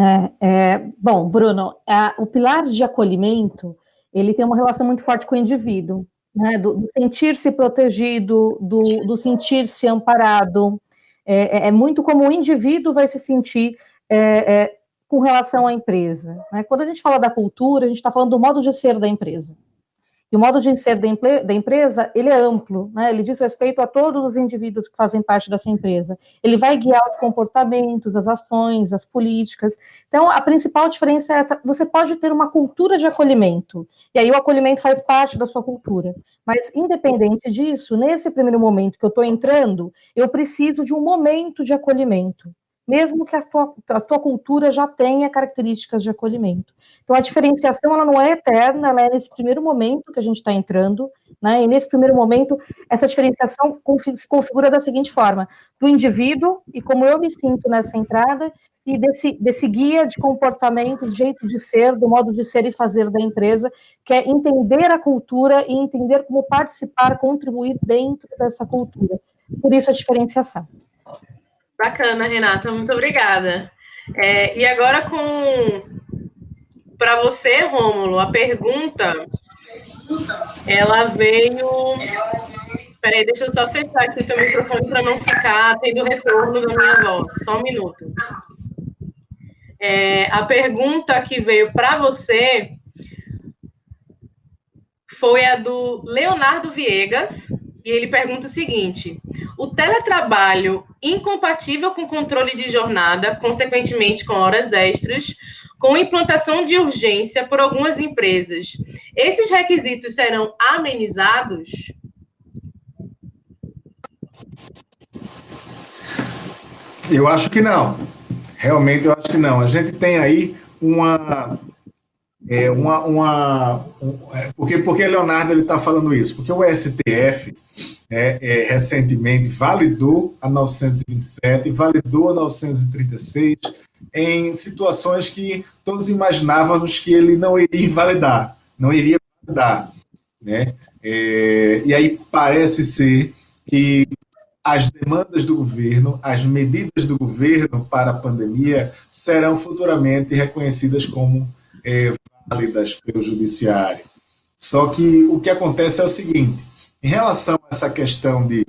Bom, Bruno, o pilar de acolhimento, ele tem uma relação muito forte com o indivíduo, né? Do sentir-se protegido, do sentir-se amparado. É muito como o indivíduo vai se sentir com relação à empresa, né? Quando a gente fala da cultura, a gente está falando do modo de ser da empresa. E o modo de ser da empresa, ele é amplo, né? Ele diz respeito a todos os indivíduos que fazem parte dessa empresa. Ele vai guiar os comportamentos, as ações, as políticas. Então, a principal diferença é essa: você pode ter uma cultura de acolhimento, e aí o acolhimento faz parte da sua cultura. Mas, independente disso, nesse primeiro momento que eu estou entrando, eu preciso de um momento de acolhimento, mesmo que a tua cultura já tenha características de acolhimento. Então, a diferenciação, ela não é eterna, ela é nesse primeiro momento que a gente está entrando, né? E nesse primeiro momento, essa diferenciação se configura da seguinte forma: do indivíduo, e como eu me sinto nessa entrada, e desse guia de comportamento, de jeito de ser, do modo de ser e fazer da empresa, que é entender a cultura e entender como participar, contribuir dentro dessa cultura. Por isso, a diferenciação. Bacana, Renata, muito obrigada. E agora para você, Rômulo, a pergunta, ela veio... Peraí, deixa eu só fechar aqui o teu microfone para não ficar tendo retorno da minha voz. Só um minuto. A pergunta que veio para você foi a do Leonardo Viegas, e ele pergunta o seguinte: o teletrabalho incompatível com controle de jornada, consequentemente com horas extras, com implantação de urgência por algumas empresas, esses requisitos serão amenizados? Eu acho que não. Realmente eu acho que não. A gente tem aí porque Leonardo está falando isso? Porque o STF recentemente validou a 927, validou a 936 em situações que todos imaginávamos que ele não iria invalidar, não iria validar, né? E aí parece ser que as demandas do governo, as medidas do governo para a pandemia serão futuramente reconhecidas como válidas pelo judiciário. Só que o que acontece é o seguinte: em relação a essa questão de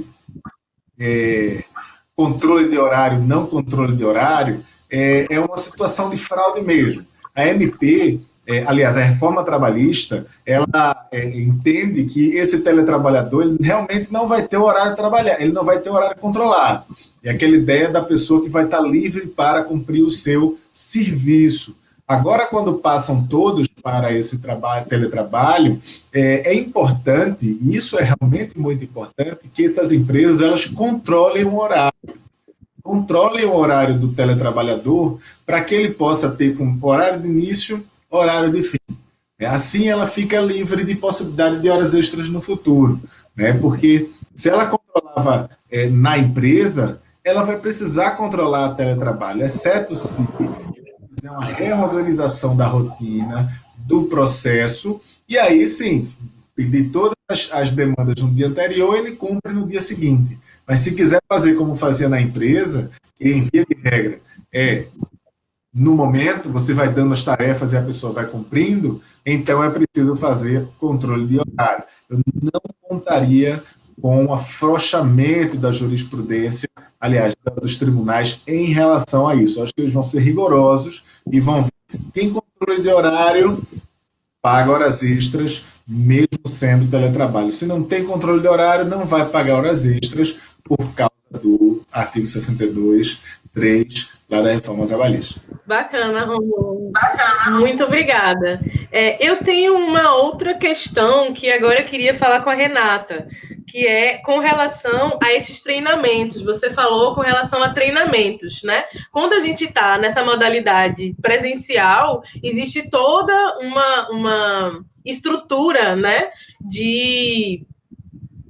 controle de horário, não controle de horário, é uma situação de fraude mesmo. A MP, aliás, a reforma trabalhista, ela entende que esse teletrabalhador ele realmente não vai ter horário de trabalhar, ele não vai ter horário controlado. É aquela ideia da pessoa que vai estar livre para cumprir o seu serviço. Agora, quando passam todos para esse teletrabalho, é importante, e isso é realmente muito importante, que essas empresas elas controlem o horário do teletrabalhador para que ele possa ter como horário de início, horário de fim. Assim ela fica livre de possibilidade de horas extras no futuro, né? Porque se ela controlava na empresa, ela vai precisar controlar o teletrabalho, exceto se fazer uma reorganização da rotina, do processo, e aí sim, pedir todas as demandas no dia anterior, ele cumpre no dia seguinte. Mas se quiser fazer como fazia na empresa, que em via de regra no momento, você vai dando as tarefas e a pessoa vai cumprindo, então é preciso fazer controle de horário. Eu não contaria com um afrouxamento da jurisprudência, aliás, dos tribunais, em relação a isso. Eu acho que eles vão ser rigorosos e vão ver se tem controle de horário, paga horas extras, mesmo sendo teletrabalho. Se não tem controle de horário, não vai pagar horas extras por causa do artigo 62(3), lá da reforma trabalhista. Bacana, Romulo. Muito obrigada. Eu tenho uma outra questão que agora eu queria falar com a Renata, que é com relação a esses treinamentos. Você falou com relação a treinamentos, né? Quando a gente está nessa modalidade presencial, existe toda uma estrutura, né, de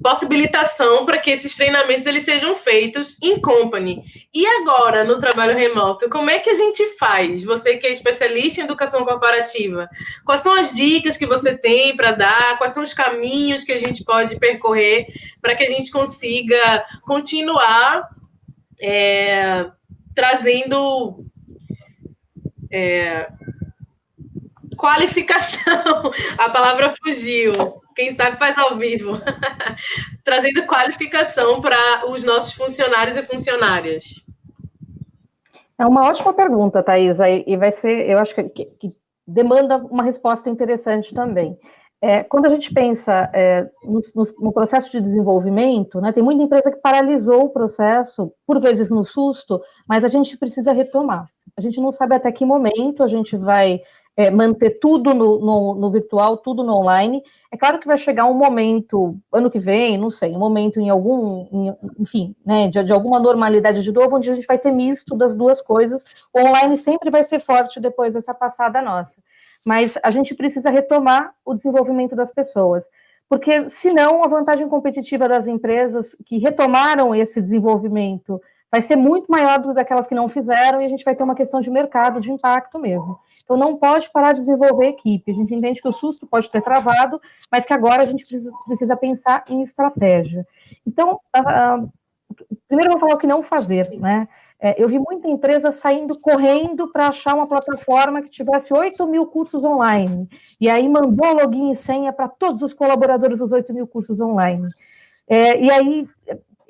possibilitação para que esses treinamentos eles sejam feitos em company. E agora, no trabalho remoto, como é que a gente faz? Você que é especialista em educação corporativa, quais são as dicas que você tem para dar? Quais são os caminhos que a gente pode percorrer para que a gente consiga continuar trazendo qualificação? A palavra fugiu. Quem sabe faz ao vivo. Trazendo qualificação para os nossos funcionários e funcionárias. É uma ótima pergunta, Thaisa, e vai ser, eu acho que demanda uma resposta interessante também. Quando a gente pensa no processo de desenvolvimento, né, tem muita empresa que paralisou o processo, por vezes no susto, mas a gente precisa retomar. A gente não sabe até que momento a gente vai manter tudo no virtual, tudo no online. É claro que vai chegar um momento, ano que vem, não sei, um momento enfim, né, de alguma normalidade de novo, onde a gente vai ter misto das duas coisas. O online sempre vai ser forte depois dessa passada nossa. Mas a gente precisa retomar o desenvolvimento das pessoas, porque senão a vantagem competitiva das empresas que retomaram esse desenvolvimento vai ser muito maior do que aquelas que não fizeram, e a gente vai ter uma questão de mercado, de impacto mesmo. Então, não pode parar de desenvolver a equipe. A gente entende que o susto pode ter travado, mas que agora a gente precisa pensar em estratégia. Então, primeiro eu vou falar o que não fazer, né? Eu vi muita empresa saindo correndo para achar uma plataforma que tivesse 8.000 cursos online, e aí mandou login e senha para todos os colaboradores dos 8.000 cursos online. E aí,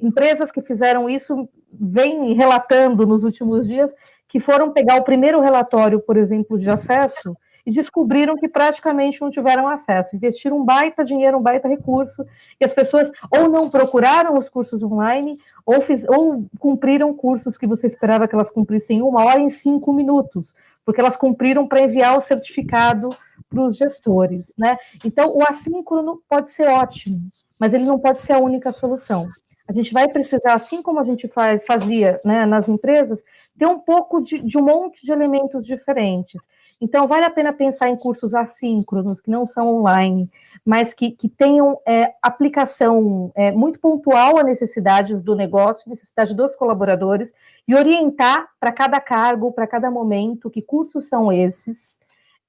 empresas que fizeram isso vêm relatando nos últimos dias que foram pegar o primeiro relatório, por exemplo, de acesso, e descobriram que praticamente não tiveram acesso, investiram um baita dinheiro, um baita recurso, e as pessoas ou não procuraram os cursos online, ou cumpriram cursos que você esperava que elas cumprissem em 1 hora em 5 minutos, porque elas cumpriram para enviar o certificado para os gestores, né? Então, o assíncrono pode ser ótimo, mas ele não pode ser a única solução. A gente vai precisar, assim como a gente fazia, né, nas empresas, ter um pouco de um monte de elementos diferentes. Então, vale a pena pensar em cursos assíncronos, que não são online, mas que tenham aplicação muito pontual a necessidades do negócio, necessidade dos colaboradores, e orientar para cada cargo, para cada momento, que cursos são esses,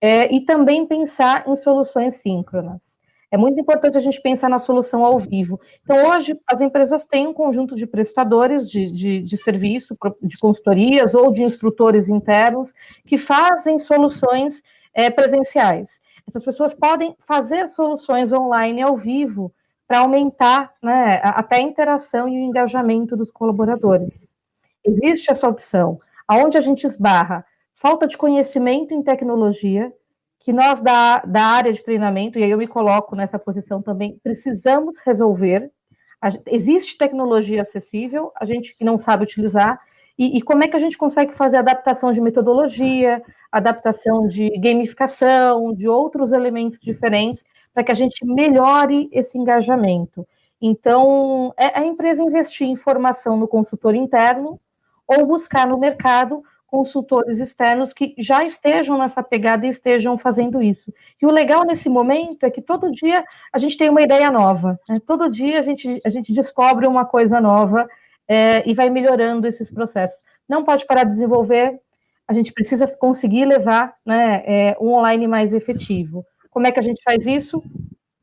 e também pensar em soluções síncronas. É muito importante a gente pensar na solução ao vivo. Então, hoje, as empresas têm um conjunto de prestadores de serviço, de consultorias ou de instrutores internos que fazem soluções presenciais. Essas pessoas podem fazer soluções online ao vivo para aumentar, né, até a interação e o engajamento dos colaboradores. Existe essa opção. Aonde a gente esbarra? Falta de conhecimento em tecnologia, que nós da área de treinamento, e aí eu me coloco nessa posição também, precisamos resolver. Existe tecnologia acessível, a gente que não sabe utilizar, e como é que a gente consegue fazer adaptação de metodologia, adaptação de gamificação, de outros elementos diferentes, para que a gente melhore esse engajamento. Então, a empresa investir em formação no consultor interno, ou buscar no mercado consultores externos que já estejam nessa pegada e estejam fazendo isso. E o legal nesse momento é que todo dia a gente tem uma ideia nova, né? Todo dia a gente descobre uma coisa nova e vai melhorando esses processos. Não pode parar de desenvolver, a gente precisa conseguir levar, né, um online mais efetivo. Como é que a gente faz isso?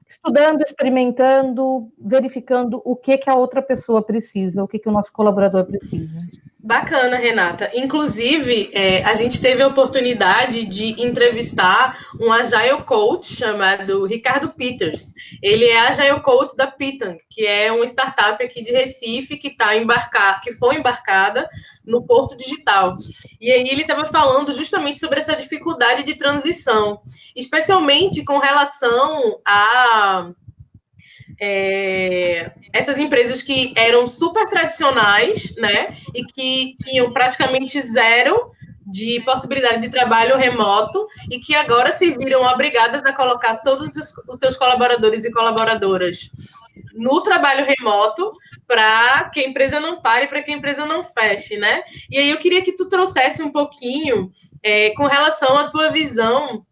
Estudando, experimentando, verificando o que a outra pessoa precisa, o que o nosso colaborador precisa. Bacana, Renata. Inclusive, a gente teve a oportunidade de entrevistar um Agile Coach chamado Ricardo Peters. Ele é Agile Coach da Pitang, que é uma startup aqui de Recife que foi embarcada no Porto Digital. E aí ele estava falando justamente sobre essa dificuldade de transição, especialmente com relação a essas empresas que eram super tradicionais, né, e que tinham praticamente zero de possibilidade de trabalho remoto e que agora se viram obrigadas a colocar todos os seus colaboradores e colaboradoras no trabalho remoto para que a empresa não pare, para que a empresa não feche, né? E aí eu queria que tu trouxesse um pouquinho com relação à tua visão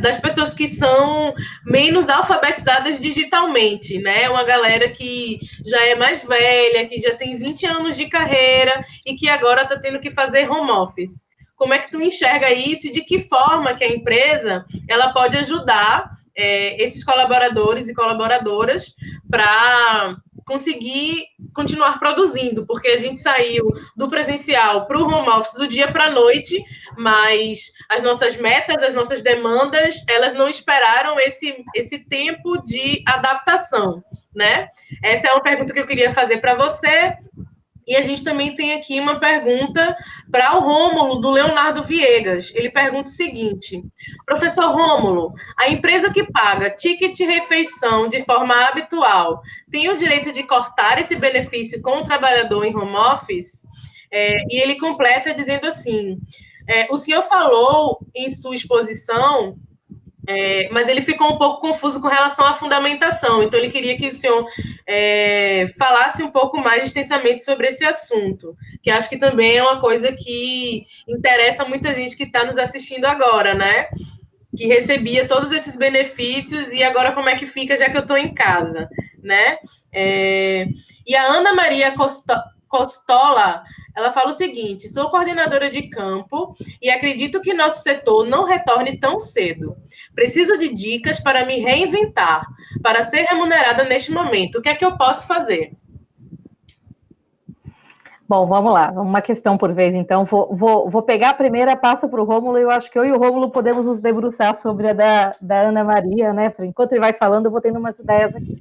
das pessoas que são menos alfabetizadas digitalmente, né? Uma galera que já é mais velha, que já tem 20 anos de carreira e que agora está tendo que fazer home office. Como é que tu enxerga isso e de que forma que a empresa ela pode ajudar esses colaboradores e colaboradoras para conseguir continuar produzindo, porque a gente saiu do presencial para o home office do dia para a noite, mas as nossas metas, as nossas demandas, elas não esperaram esse tempo de adaptação, né? Essa é uma pergunta que eu queria fazer para você. E a gente também tem aqui uma pergunta para o Rômulo, do Leonardo Viegas. Ele pergunta o seguinte: professor Rômulo, a empresa que paga ticket refeição de forma habitual tem o direito de cortar esse benefício com o trabalhador em home office? E ele completa dizendo assim: o senhor falou em sua exposição, mas ele ficou um pouco confuso com relação à fundamentação, então ele queria que o senhor falasse um pouco mais extensamente sobre esse assunto, que acho que também é uma coisa que interessa muita gente que está nos assistindo agora, né? Que recebia todos esses benefícios e agora como é que fica, já que eu estou em casa, né? E a Ana Maria Costola, ela fala o seguinte: sou coordenadora de campo e acredito que nosso setor não retorne tão cedo. Preciso de dicas para me reinventar, para ser remunerada neste momento. O que é que eu posso fazer? Bom, vamos lá, uma questão por vez, então. Vou pegar a primeira, passo para o Rômulo, e eu acho que eu e o Rômulo podemos nos debruçar sobre a da Ana Maria, né? Enquanto ele vai falando, eu vou tendo umas ideias aqui.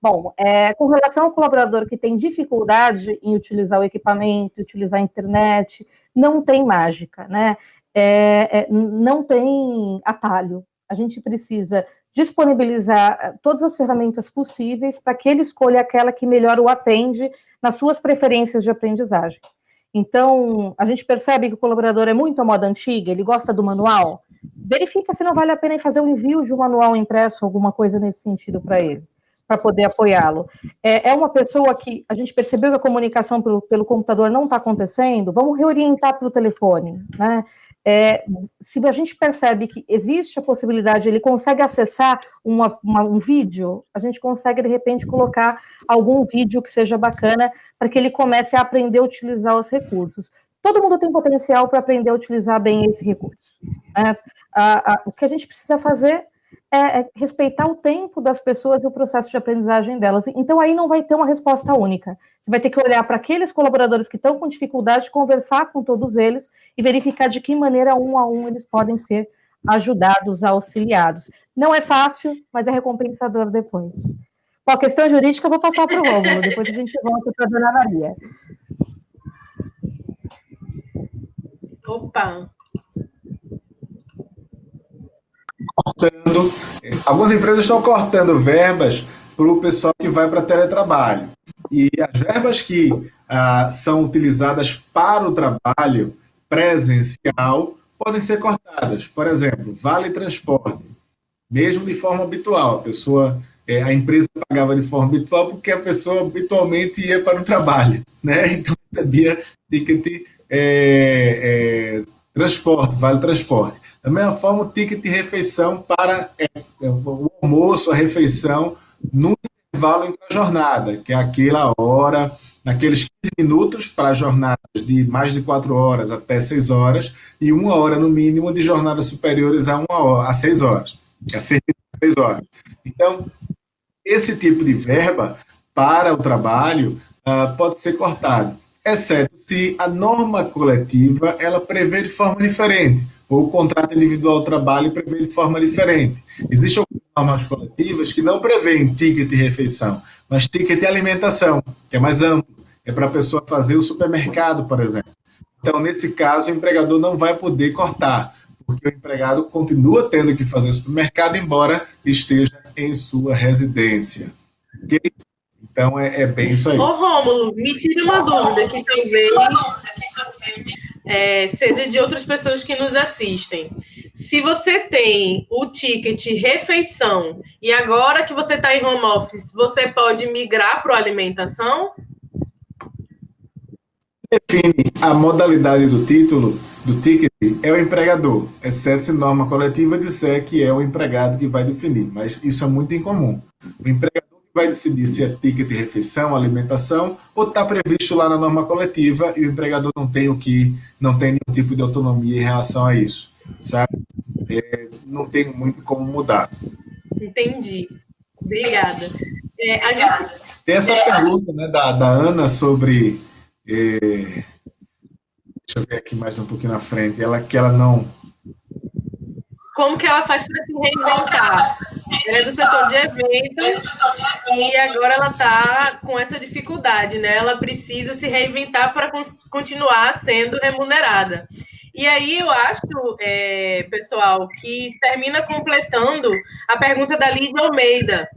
Bom, com relação ao colaborador que tem dificuldade em utilizar o equipamento, utilizar a internet, não tem mágica, né? Não tem atalho. A gente precisa disponibilizar todas as ferramentas possíveis para que ele escolha aquela que melhor o atende nas suas preferências de aprendizagem. Então, a gente percebe que o colaborador é muito à moda antiga, ele gosta do manual, verifica se não vale a pena fazer um envio de um manual impresso, alguma coisa nesse sentido para ele, para poder apoiá-lo. É uma pessoa que a gente percebeu que a comunicação pelo computador não está acontecendo, vamos reorientar pelo telefone, né? Se a gente percebe que existe a possibilidade, ele consegue acessar um vídeo, a gente consegue, de repente, colocar algum vídeo que seja bacana para que ele comece a aprender a utilizar os recursos. Todo mundo tem potencial para aprender a utilizar bem esse recurso, né? O que a gente precisa fazer é respeitar o tempo das pessoas e o processo de aprendizagem delas. Então, aí não vai ter uma resposta única. Você vai ter que olhar para aqueles colaboradores que estão com dificuldade, conversar com todos eles e verificar de que maneira, um a um, eles podem ser ajudados, auxiliados. Não é fácil, mas é recompensador depois. Bom, a questão jurídica eu vou passar para o Rômulo, depois a gente volta para a dona Maria. Opa! Algumas empresas estão cortando verbas para o pessoal que vai para teletrabalho. E as verbas que são utilizadas para o trabalho presencial podem ser cortadas. Por exemplo, vale transporte, mesmo de forma habitual. A empresa pagava de forma habitual porque a pessoa habitualmente ia para o trabalho, né? Então recebia ticket transporte, vale transporte. Da mesma forma, o ticket de refeição para o almoço, a refeição, no intervalo entre a jornada, que é aquela hora, naqueles 15 minutos para jornadas de mais de 4 horas até 6 horas, e 1 hora no mínimo de jornadas superiores a 6 horas. A 6 horas. Então, esse tipo de verba para o trabalho pode ser cortado, exceto se a norma coletiva ela prevê de forma diferente, ou o contrato individual de trabalho prevê de forma diferente. Existem normas coletivas que não prevêem ticket de refeição, mas ticket de alimentação, que é mais amplo, é para a pessoa fazer o supermercado, por exemplo. Então, nesse caso, o empregador não vai poder cortar, porque o empregado continua tendo que fazer o supermercado, embora esteja em sua residência. Ok? Então, é bem isso aí. Ô, Rômulo, me tira uma dúvida que talvez seja de outras pessoas que nos assistem. Se você tem o ticket refeição e agora que você está em home office, você pode migrar para a alimentação? Define a modalidade do título do ticket é o empregador, exceto se norma coletiva disser que é o empregado que vai definir, mas isso é muito incomum. O empregador que vai decidir se é ticket de refeição, alimentação, ou está previsto lá na norma coletiva e o empregador não tem nenhum tipo de autonomia em relação a isso, sabe? Não tem muito como mudar. Entendi. Obrigada. Tem essa pergunta, né, da Ana sobre... deixa eu ver aqui mais um pouquinho na frente. Que ela não... Como que ela faz para se reinventar? Ela é do setor de eventos e agora ela está com essa dificuldade, né? Ela precisa se reinventar para continuar sendo remunerada. E aí eu acho, pessoal, que termina completando a pergunta da Lídia Almeida,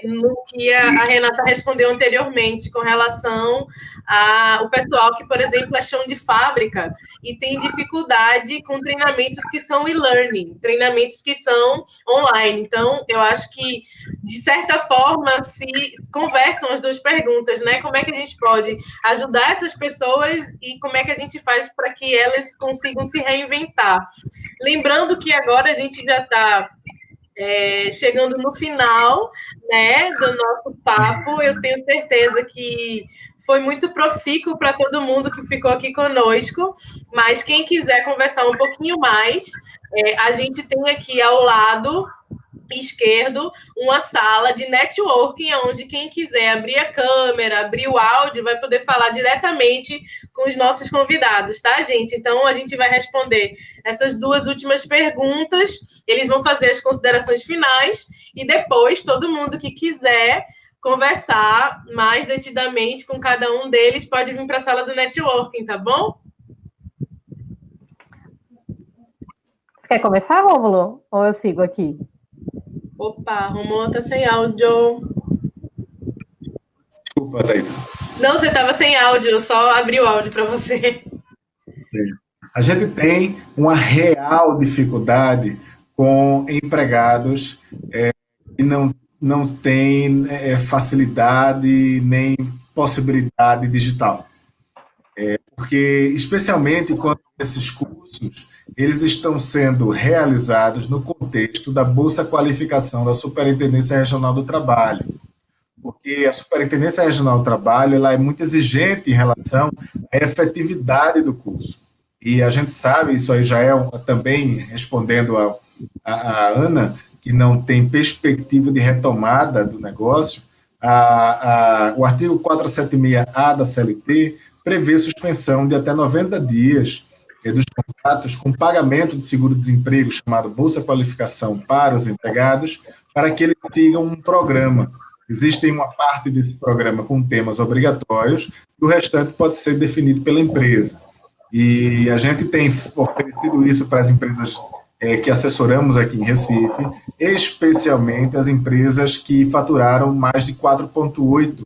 no que a Renata respondeu anteriormente, com relação ao pessoal que, por exemplo, é chão de fábrica e tem dificuldade com treinamentos que são e-learning, treinamentos que são online. Então, eu acho que, de certa forma, se conversam as duas perguntas, né? Como é que a gente pode ajudar essas pessoas e como é que a gente faz para que elas consigam se reinventar? Lembrando que agora a gente já está chegando no final, né, do nosso papo. Eu tenho certeza que foi muito profícuo para todo mundo que ficou aqui conosco, mas quem quiser conversar um pouquinho mais, a gente tem aqui ao lado esquerdo uma sala de networking, onde quem quiser abrir a câmera, abrir o áudio, vai poder falar diretamente com os nossos convidados, tá, gente? Então, a gente vai responder essas duas últimas perguntas, eles vão fazer as considerações finais, e depois, todo mundo que quiser conversar mais detidamente com cada um deles, pode vir para a sala do networking, tá bom? Quer começar, Rômulo? Ou eu sigo aqui? Opa, Romulo tá sem áudio. Desculpa, Thaís. Não, você estava sem áudio, eu só abri o áudio para você. A gente tem uma real dificuldade com empregados que não têm facilidade nem possibilidade digital. Porque, especialmente quando esses cursos eles estão sendo realizados no contexto da Bolsa Qualificação da Superintendência Regional do Trabalho. Porque a Superintendência Regional do Trabalho ela é muito exigente em relação à efetividade do curso. E a gente sabe, isso aí já é também respondendo a Ana, que não tem perspectiva de retomada do negócio, o artigo 476-A da CLT prevê suspensão de até 90 dias dos contratos com pagamento de seguro-desemprego, chamado Bolsa Qualificação para os empregados, para que eles sigam um programa. Existe uma parte desse programa com temas obrigatórios, e o restante pode ser definido pela empresa. E a gente tem oferecido isso para as empresas que assessoramos aqui em Recife, especialmente as empresas que faturaram mais de 4,8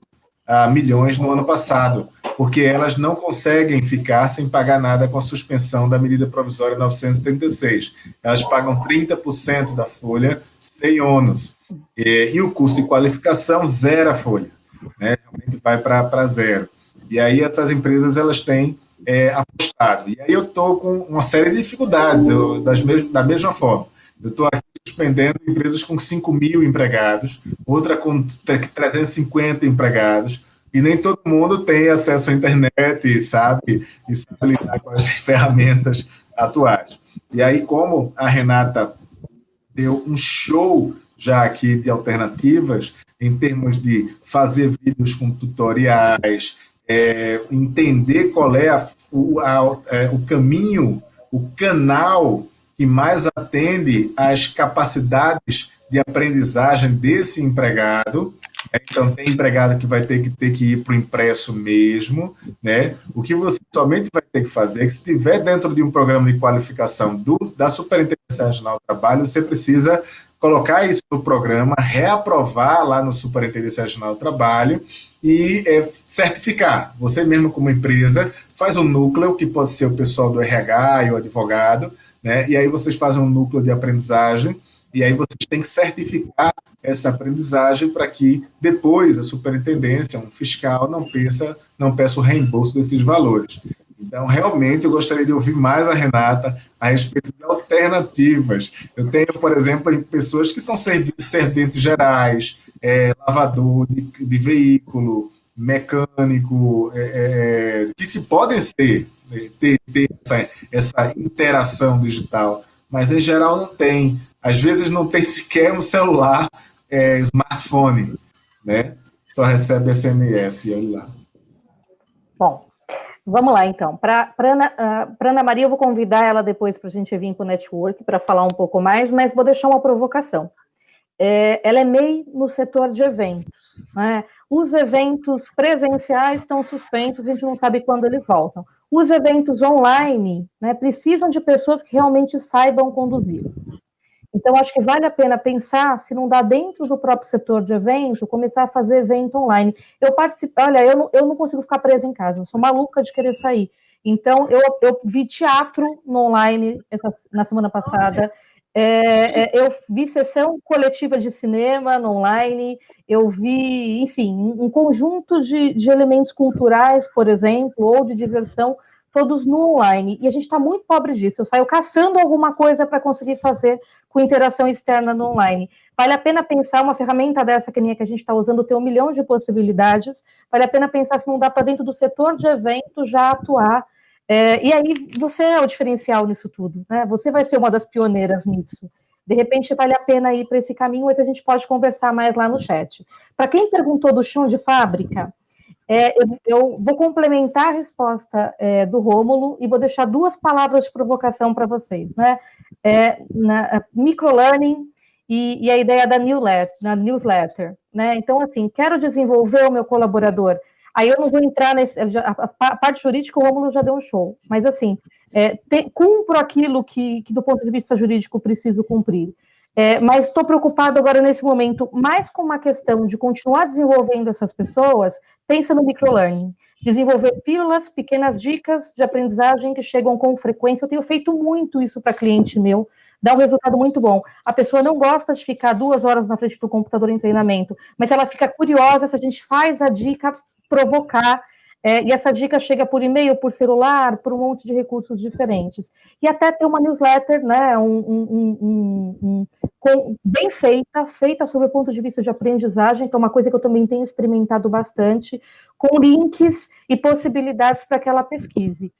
milhões no ano passado, porque elas não conseguem ficar sem pagar nada com a suspensão da medida provisória 936. Elas pagam 30% da folha sem ônus. E o custo de qualificação zera a folha, né? Realmente vai para zero. E aí essas empresas elas têm apostado. E aí eu estou com uma série de dificuldades, da mesma forma. Eu estou aqui suspendendo empresas com 5 mil empregados, outra com 350 empregados, e nem todo mundo tem acesso à internet e sabe lidar com as ferramentas atuais. E aí, como a Renata deu um show já aqui de alternativas, em termos de fazer vídeos com tutoriais, entender qual é o caminho, o canal que mais atende às capacidades de aprendizagem desse empregado. Então, tem empregado que vai ter que ir para o impresso mesmo, né? O que você somente vai ter que fazer é que, se estiver dentro de um programa de qualificação da Superintendência Regional do Trabalho, você precisa colocar isso no programa, reaprovar lá no Superintendência Regional do Trabalho e certificar. Você mesmo, como empresa, faz um núcleo, que pode ser o pessoal do RH e o advogado, né? E aí vocês fazem um núcleo de aprendizagem, e aí vocês têm que certificar essa aprendizagem para que depois a superintendência, um fiscal, não peça o reembolso desses valores. Então, realmente, eu gostaria de ouvir mais a Renata a respeito de alternativas. Eu tenho, por exemplo, pessoas que são serventes gerais, lavador de veículo, mecânico, que podem ter essa interação digital, mas em geral não tem. Às vezes não tem sequer um celular, smartphone, né? Só recebe SMS, olha lá. Bom, vamos lá, então. Para Ana Maria, eu vou convidar ela depois para a gente vir para o network para falar um pouco mais, mas vou deixar uma provocação. Ela é MEI no setor de eventos, né? Os eventos presenciais estão suspensos, a gente não sabe quando eles voltam. Os eventos online, né, precisam de pessoas que realmente saibam conduzir. Então, acho que vale a pena pensar se não dá dentro do próprio setor de evento, começar a fazer evento online. Olha, eu não consigo ficar presa em casa, eu sou maluca de querer sair. Então, eu vi teatro no online na semana passada, eu vi sessão coletiva de cinema no online, eu vi, enfim, um conjunto de elementos culturais, por exemplo, ou de diversão, todos no online, e a gente está muito pobre disso. Eu saio caçando alguma coisa para conseguir fazer com interação externa no online. Vale a pena pensar uma ferramenta dessa que nem a que a gente está usando, tem 1 milhão de possibilidades, vale a pena pensar se não dá para dentro do setor de evento já atuar, e aí você é o diferencial nisso tudo, né? Você vai ser uma das pioneiras nisso. De repente vale a pena ir para esse caminho, mas a gente pode conversar mais lá no chat. Para quem perguntou do chão de fábrica, eu vou complementar a resposta do Rômulo e vou deixar 2 palavras de provocação para vocês, né? Microlearning e a ideia da newsletter, né? Então, assim, quero desenvolver o meu colaborador. Aí eu não vou entrar a parte jurídica, o Rômulo já deu um show, mas assim, cumpro aquilo que do ponto de vista jurídico preciso cumprir. Mas estou preocupado agora nesse momento mais com uma questão de continuar desenvolvendo essas pessoas, pensa no microlearning, desenvolver pílulas, pequenas dicas de aprendizagem que chegam com frequência. Eu tenho feito muito isso para cliente meu, dá um resultado muito bom. A pessoa não gosta de ficar 2 horas na frente do computador em treinamento, mas ela fica curiosa se a gente faz a dica provocar, e essa dica chega por e-mail, por celular, por um monte de recursos diferentes. E até ter uma newsletter, né, bem feita sob o ponto de vista de aprendizagem, que é uma coisa que eu também tenho experimentado bastante, com links e possibilidades para que ela pesquise.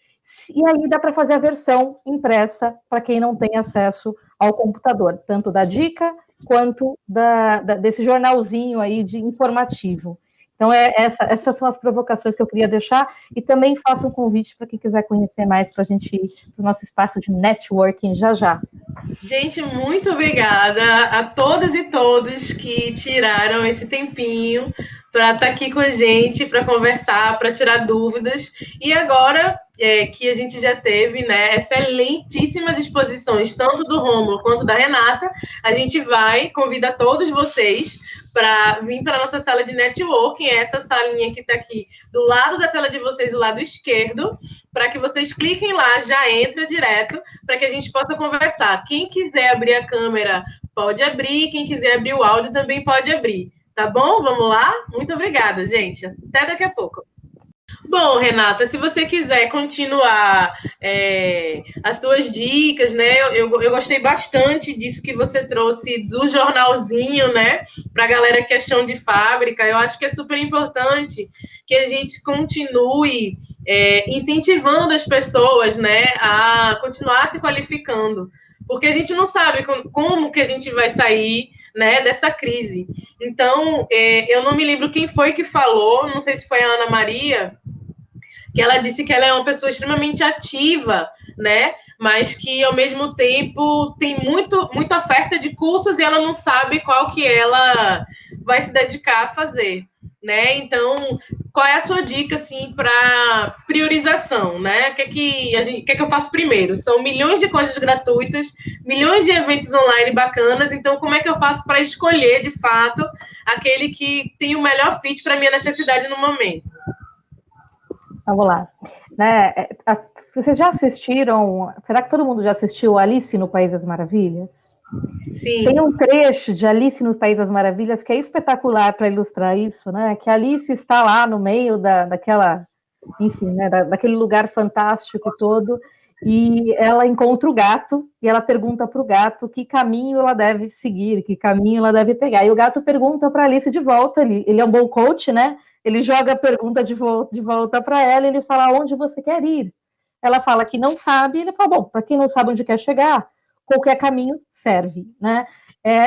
E aí dá para fazer a versão impressa para quem não tem acesso ao computador, tanto da dica quanto desse jornalzinho aí de informativo. Então, essas são as provocações que eu queria deixar, e também faço um convite para quem quiser conhecer mais, para a gente ir para o nosso espaço de networking já. Gente, muito obrigada a todas e todos que tiraram esse tempinho para estar aqui com a gente, para conversar, para tirar dúvidas. E agora que a gente já teve, né, excelentíssimas exposições, tanto do Rômulo quanto da Renata, a gente vai convidar todos vocês para vir para a nossa sala de networking, essa salinha que está aqui do lado da tela de vocês, do lado esquerdo, para que vocês cliquem lá, já entra direto, para que a gente possa conversar. Quem quiser abrir a câmera, pode abrir, quem quiser abrir o áudio também pode abrir. Tá bom? Vamos lá? Muito obrigada, gente. Até daqui a pouco. Bom, Renata, se você quiser continuar as suas dicas, né? Eu gostei bastante disso que você trouxe do jornalzinho, né? Para a galera que é chão de fábrica. Eu acho que é super importante que a gente continue incentivando as pessoas, né? A continuar se qualificando. Porque a gente não sabe como que a gente vai sair, né, dessa crise. Então, eu não me lembro quem foi que falou, não sei se foi a Ana Maria, que ela disse que ela é uma pessoa extremamente ativa, né, mas que, ao mesmo tempo, tem muita oferta de cursos e ela não sabe qual que ela vai se dedicar a fazer, né? Então, qual é a sua dica, assim, para priorização, né? O que é que eu faço primeiro? São milhões de coisas gratuitas, milhões de eventos online bacanas, então como é que eu faço para escolher, de fato, aquele que tem o melhor fit para a minha necessidade no momento? Vamos lá. Né? Vocês já assistiram, será que todo mundo já assistiu Alice no País das Maravilhas? Sim. Tem um trecho de Alice no País das Maravilhas que é espetacular para ilustrar isso, né? Que a Alice está lá no meio daquela enfim, né, daquele lugar fantástico todo, e ela encontra o gato, e ela pergunta para o gato que caminho ela deve seguir, que caminho ela deve pegar, e o gato pergunta para Alice de volta, ele é um bom coach, né, ele joga a pergunta de volta para ela, e ele fala, onde você quer ir? Ela fala que não sabe, ele fala, bom, para quem não sabe onde quer chegar, qualquer caminho serve, né,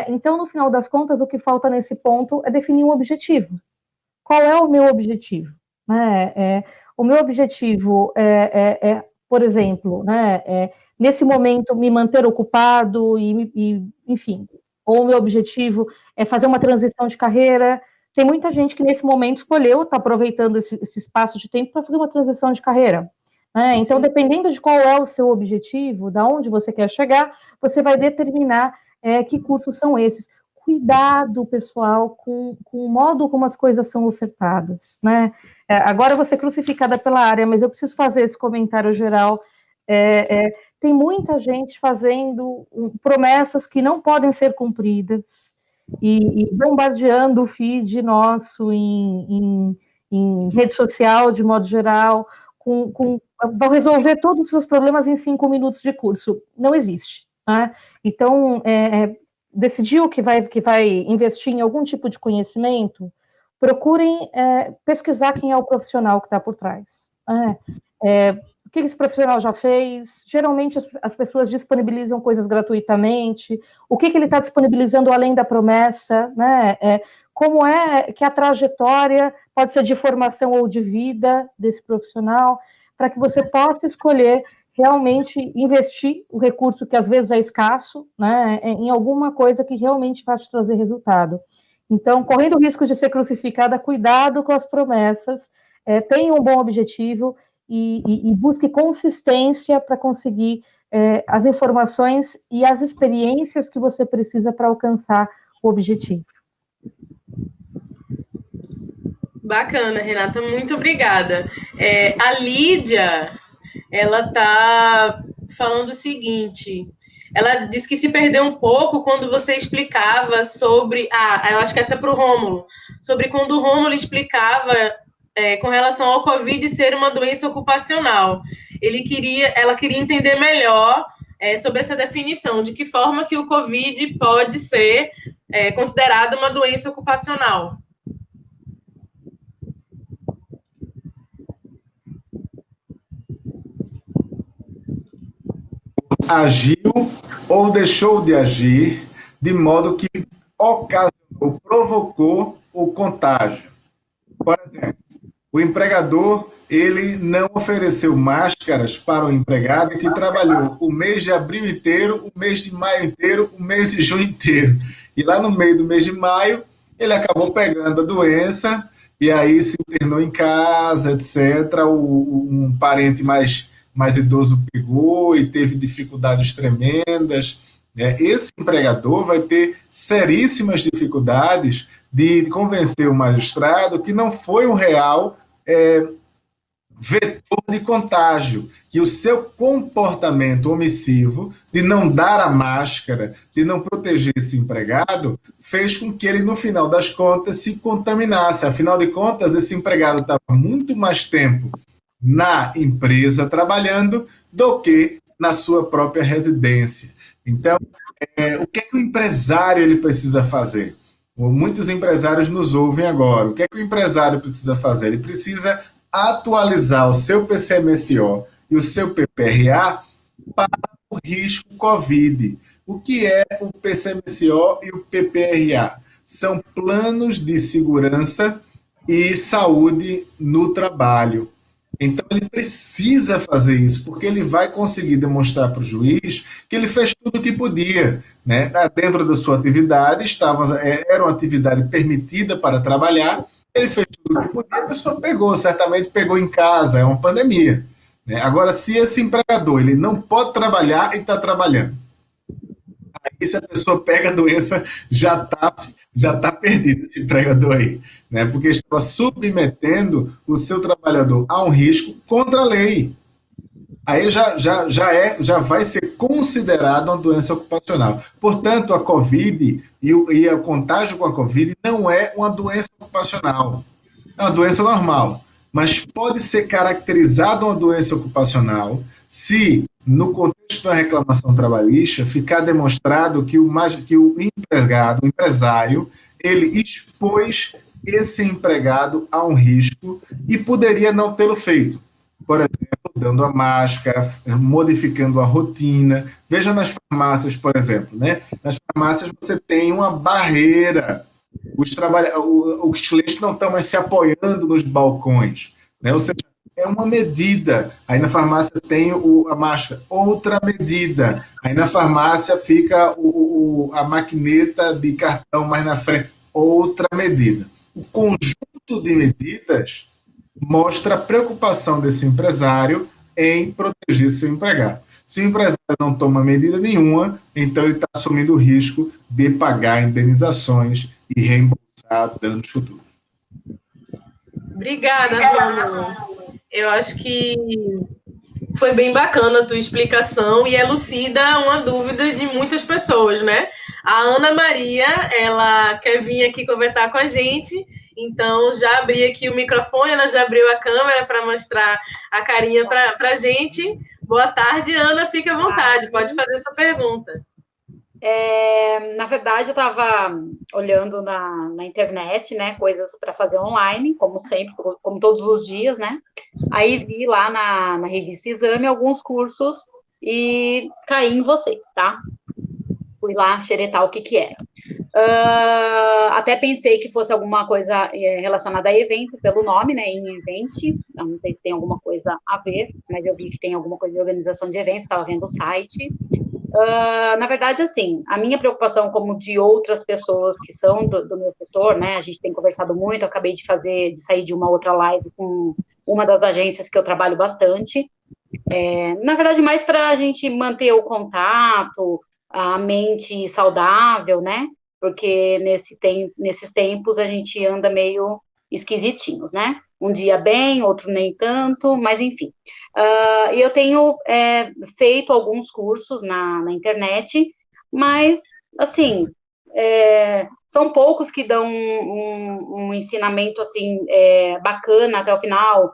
então, no final das contas, o que falta nesse ponto é definir um objetivo. Qual é o meu objetivo? O meu objetivo por exemplo, nesse momento, me manter ocupado enfim, ou o meu objetivo é fazer uma transição de carreira. Tem muita gente que nesse momento escolheu, está aproveitando esse espaço de tempo para fazer uma transição de carreira. Então, dependendo de qual é o seu objetivo, da onde você quer chegar, você vai determinar que cursos são esses. Cuidado, pessoal, com o modo como as coisas são ofertadas, né? Agora eu vou ser crucificada pela área, mas eu preciso fazer esse comentário geral. Tem muita gente fazendo promessas que não podem ser cumpridas e bombardeando o feed nosso em rede social, de modo geral, vão resolver todos os seus problemas em 5 minutos de curso. Não existe, né? Então, decidiu que vai investir em algum tipo de conhecimento, procurem pesquisar quem é o profissional que está por trás. O que esse profissional já fez? Geralmente as pessoas disponibilizam coisas gratuitamente. O que ele está disponibilizando além da promessa? Né? Como é que a trajetória pode ser de formação ou de vida desse profissional, para que você possa escolher realmente investir o recurso que às vezes é escasso, né, em alguma coisa que realmente vai te trazer resultado. Então, correndo o risco de ser crucificada, cuidado com as promessas, tenha um bom objetivo e busque consistência para conseguir as informações e as experiências que você precisa para alcançar o objetivo. Bacana, Renata, muito obrigada. A Lídia, ela está falando o seguinte, ela disse que se perdeu um pouco quando você explicava sobre, eu acho que essa é para o Rômulo, sobre quando o Rômulo explicava com relação ao Covid ser uma doença ocupacional. Ela queria entender melhor sobre essa definição, de que forma que o Covid pode ser considerado uma doença ocupacional. Agiu ou deixou de agir de modo que ocasionou, provocou o contágio. Por exemplo, o empregador ele não ofereceu máscaras para o empregado que trabalhou o mês de abril inteiro, o mês de maio inteiro, o mês de junho inteiro. E lá no meio do mês de maio, ele acabou pegando a doença e aí se internou em casa, etc. Um parente mais idoso pegou e teve dificuldades tremendas. Esse empregador vai ter seríssimas dificuldades de convencer o magistrado que não foi um real vetor de contágio, que o seu comportamento omissivo de não dar a máscara, de não proteger esse empregado, fez com que ele, no final das contas, se contaminasse. Afinal de contas, esse empregado estava muito mais tempo na empresa trabalhando do que na sua própria residência. Então, o que é que o empresário ele precisa fazer? Muitos empresários nos ouvem agora. O que é que o empresário precisa fazer? Ele precisa atualizar o seu PCMSO e o seu PPRA para o risco COVID. O que é o PCMSO e o PPRA? São planos de segurança e saúde no trabalho. Então, ele precisa fazer isso, porque ele vai conseguir demonstrar para o juiz que ele fez tudo o que podia. Né? Dentro da sua atividade, era uma atividade permitida para trabalhar, ele fez tudo o que podia, a pessoa certamente pegou em casa, é uma pandemia. Né? Agora, se esse empregador ele não pode trabalhar e está trabalhando, aí se a pessoa pega a doença, já tá perdido esse empregador aí, né? Porque estava submetendo o seu trabalhador a um risco contra a lei. Aí já vai ser considerado uma doença ocupacional. Portanto, a Covid e o contágio com a Covid não é uma doença ocupacional. É uma doença normal. mas pode ser caracterizada uma doença ocupacional se, no contexto da reclamação trabalhista, ficar demonstrado que o empregado, o empresário, ele expôs esse empregado a um risco e poderia não tê-lo feito. Por exemplo, dando a máscara, modificando a rotina. Veja nas farmácias, por exemplo, né? Nas farmácias você tem uma barreira. Os clientes não estão mais se apoiando nos balcões, né? Ou seja, é uma medida. Aí na farmácia tem a máscara, outra medida. Aí na farmácia fica a maquineta de cartão mais na frente, outra medida. O conjunto de medidas mostra a preocupação desse empresário em proteger seu empregado. Se o empresário não toma medida nenhuma, então ele está assumindo o risco de pagar indenizações e reembolsar danos futuros. Obrigada, Rômulo. Eu acho que foi bem bacana a tua explicação e elucida uma dúvida de muitas pessoas, né? A Ana Maria, ela quer vir aqui conversar com a gente, então já abri aqui o microfone, ela já abriu a câmera para mostrar a carinha para a gente. Boa tarde, Ana, fique à vontade, pode fazer sua pergunta. Na verdade, eu estava olhando na internet, né, coisas para fazer online, como sempre, como todos os dias, né? Aí vi lá na revista Exame alguns cursos e caí em vocês, tá? Fui lá xeretar o que era. Até pensei que fosse alguma coisa relacionada a evento, pelo nome, né, em Event, não sei se tem alguma coisa a ver, mas eu vi que tem alguma coisa de organização de eventos, estava vendo o site. Na verdade, assim, a minha preocupação, como de outras pessoas que são do meu setor, né, a gente tem conversado muito, eu acabei de sair de uma outra live com uma das agências que eu trabalho bastante, na verdade, mais para a gente manter o contato, a mente saudável, né, porque nesses tempos a gente anda meio esquisitinhos, né, um dia bem, outro nem tanto, mas enfim. E eu tenho feito alguns cursos na internet, mas, assim, são poucos que dão um ensinamento, assim, bacana até o final,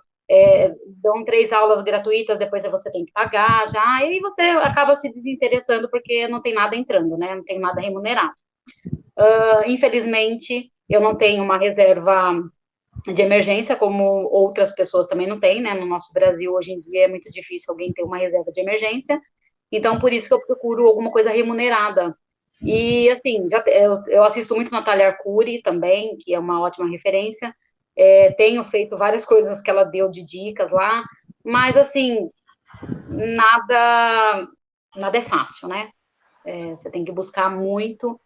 dão 3 aulas gratuitas, depois você tem que pagar já, e aí você acaba se desinteressando porque não tem nada entrando, né, não tem nada remunerado. Infelizmente, eu não tenho uma reserva de emergência, como outras pessoas também não têm, né? No nosso Brasil, hoje em dia, é muito difícil alguém ter uma reserva de emergência. Então, por isso que eu procuro alguma coisa remunerada. E, assim, eu assisto muito Natália Arcuri também, que é uma ótima referência. Tenho feito várias coisas que ela deu de dicas lá, mas, assim, nada é fácil, né? Você tem que buscar muito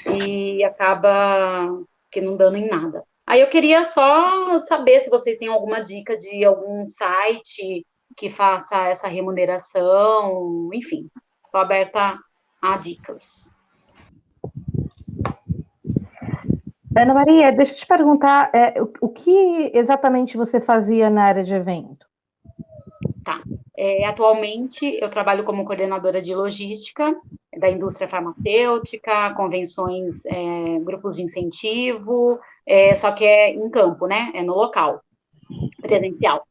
e acaba que não dando em nada. Aí eu queria só saber se vocês têm alguma dica de algum site que faça essa remuneração, enfim, estou aberta a dicas. Ana Maria, deixa eu te perguntar, o que exatamente você fazia na área de evento? Tá. Atualmente, eu trabalho como coordenadora de logística da indústria farmacêutica, convenções, grupos de incentivo, só que é em campo, né? É no local, presencial.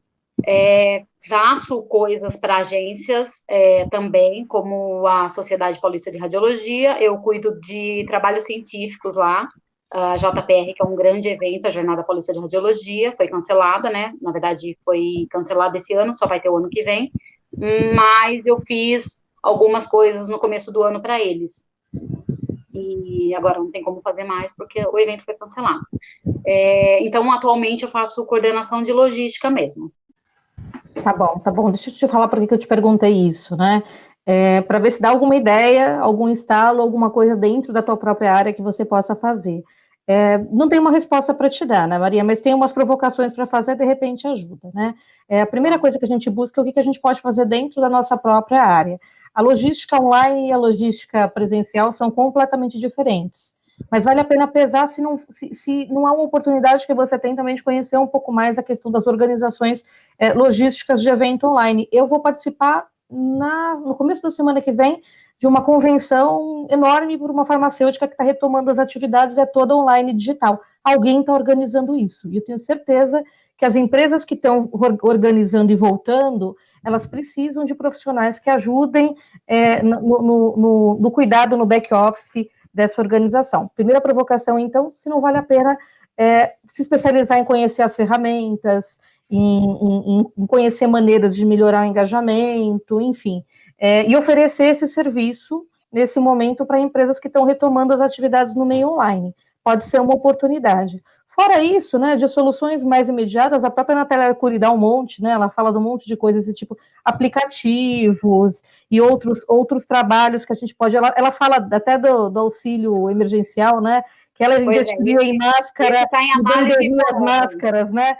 Faço coisas para agências também, como a Sociedade Paulista de Radiologia, eu cuido de trabalhos científicos lá, a JPR, que é um grande evento, a Jornada Paulista de Radiologia, foi cancelada, né? Na verdade, foi cancelada esse ano, só vai ter o ano que vem, mas eu fiz algumas coisas no começo do ano para eles. E agora não tem como fazer mais, porque o evento foi cancelado. Então, atualmente, eu faço coordenação de logística mesmo. Tá bom. Deixa eu te falar por que eu te perguntei isso, né? Para ver se dá alguma ideia, algum estalo, alguma coisa dentro da tua própria área que você possa fazer. Não tem uma resposta para te dar, né, Maria? Mas tem umas provocações para fazer, de repente ajuda, né? A primeira coisa que a gente busca é o que a gente pode fazer dentro da nossa própria área. A logística online e a logística presencial são completamente diferentes. Mas vale a pena pesar se não há uma oportunidade que você tem também de conhecer um pouco mais a questão das organizações logísticas de evento online. Eu vou participar no começo da semana que vem de uma convenção enorme por uma farmacêutica que está retomando as atividades, toda online digital. Alguém está organizando isso, e eu tenho certeza que as empresas que estão organizando e voltando, elas precisam de profissionais que ajudem no cuidado, no back-office dessa organização. Primeira provocação, então, se não vale a pena se especializar em conhecer as ferramentas, em conhecer maneiras de melhorar o engajamento, enfim, e oferecer esse serviço nesse momento para empresas que estão retomando as atividades no meio online. Pode ser uma oportunidade. Fora isso, né, de soluções mais imediatas, a própria Natália Arcuri dá um monte, né, ela fala de um monte de coisas, tipo aplicativos e outros trabalhos que a gente pode... Ela fala até do auxílio emergencial, né, que ela investiria em máscara e venderia as máscaras, né?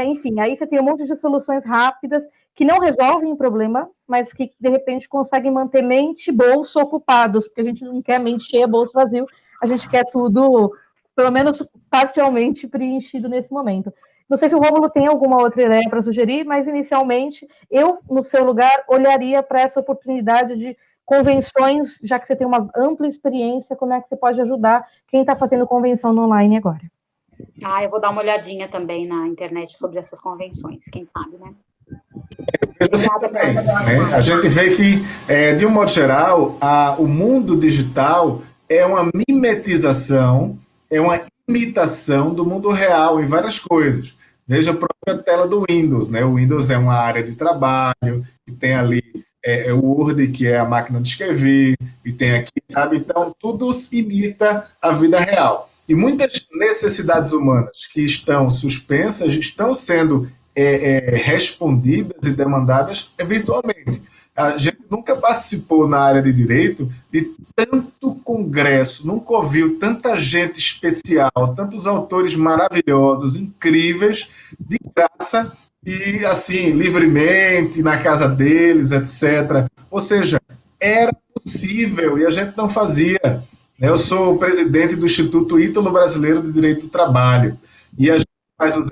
Enfim, aí você tem um monte de soluções rápidas que não resolvem o problema, mas que, de repente, conseguem manter mente e bolso ocupados, porque a gente não quer mente cheia, bolso vazio, a gente quer tudo, pelo menos parcialmente, preenchido nesse momento. Não sei se o Rômulo tem alguma outra ideia para sugerir, mas, inicialmente, eu, no seu lugar, olharia para essa oportunidade de convenções, já que você tem uma ampla experiência, como é que você pode ajudar quem está fazendo convenção no online agora? Eu vou dar uma olhadinha também na internet sobre essas convenções, quem sabe, né? Também, né? A gente vê que, de um modo geral, o mundo digital é uma mimetização, é uma imitação do mundo real em várias coisas. Veja a própria tela do Windows, né? O Windows é uma área de trabalho, que tem ali o Word, que é a máquina de escrever, e tem aqui, sabe? Então, tudo imita a vida real. E muitas necessidades humanas que estão suspensas estão sendo respondidas e demandadas virtualmente. A gente nunca participou na área de direito de tanto congresso, nunca ouviu tanta gente especial, tantos autores maravilhosos, incríveis, de graça e, assim, livremente, na casa deles, etc. Ou seja, era possível e a gente não fazia. Eu sou o presidente do Instituto Ítalo Brasileiro de Direito do Trabalho e a gente faz os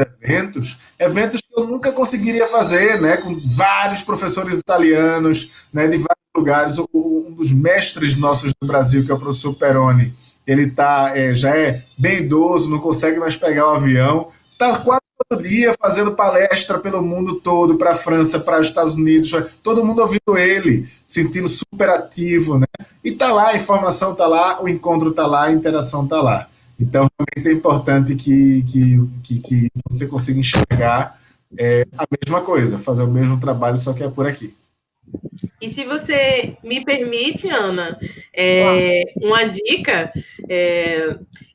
eventos que eu nunca conseguiria fazer, né, com vários professores italianos, né, de vários lugares. Um dos mestres nossos do Brasil, que é o professor Peroni, ele já é bem idoso, não consegue mais pegar o avião, está quase todo dia fazendo palestra pelo mundo todo, para a França, para os Estados Unidos, todo mundo ouvindo ele, sentindo super ativo, né? E está lá, a informação está lá, o encontro está lá, a interação está lá. Então, realmente é importante que você consiga enxergar a mesma coisa, fazer o mesmo trabalho, só que é por aqui. E se você me permite, Ana, uma dica,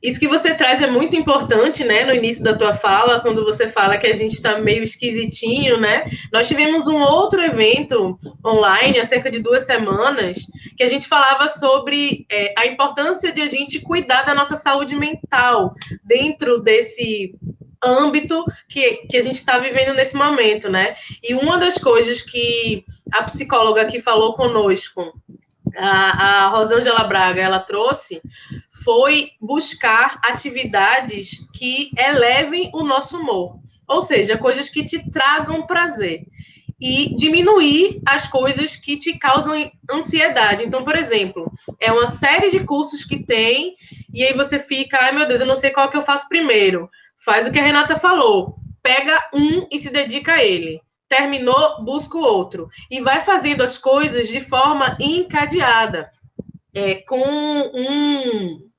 isso que você traz é muito importante, né, no início da tua fala, quando você fala que a gente está meio esquisitinho, né? Nós tivemos um outro evento online, há cerca de 2 semanas, que a gente falava sobre a importância de a gente cuidar da nossa saúde mental dentro desse âmbito que a gente está vivendo nesse momento, né? E uma das coisas que a psicóloga que falou conosco, a Rosângela Braga, ela trouxe, foi buscar atividades que elevem o nosso humor. Ou seja, coisas que te tragam prazer. E diminuir as coisas que te causam ansiedade. Então, por exemplo, é uma série de cursos que tem, e aí você fica, ai meu Deus, eu não sei qual que eu faço primeiro. Faz o que a Renata falou. Pega um e se dedica a ele. Terminou, busca o outro. E vai fazendo as coisas de forma encadeada. Com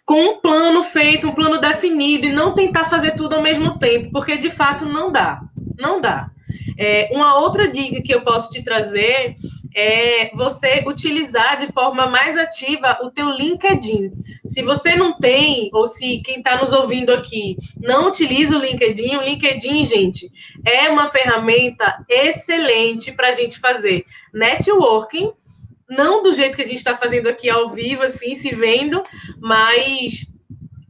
um plano feito, um plano definido. E não tentar fazer tudo ao mesmo tempo. Porque, de fato, não dá. Não dá. Uma outra dica que eu posso te trazer é você utilizar de forma mais ativa o teu LinkedIn. Se você não tem, ou se quem está nos ouvindo aqui não utiliza o LinkedIn, gente, é uma ferramenta excelente para a gente fazer networking, não do jeito que a gente está fazendo aqui ao vivo, assim, se vendo, mas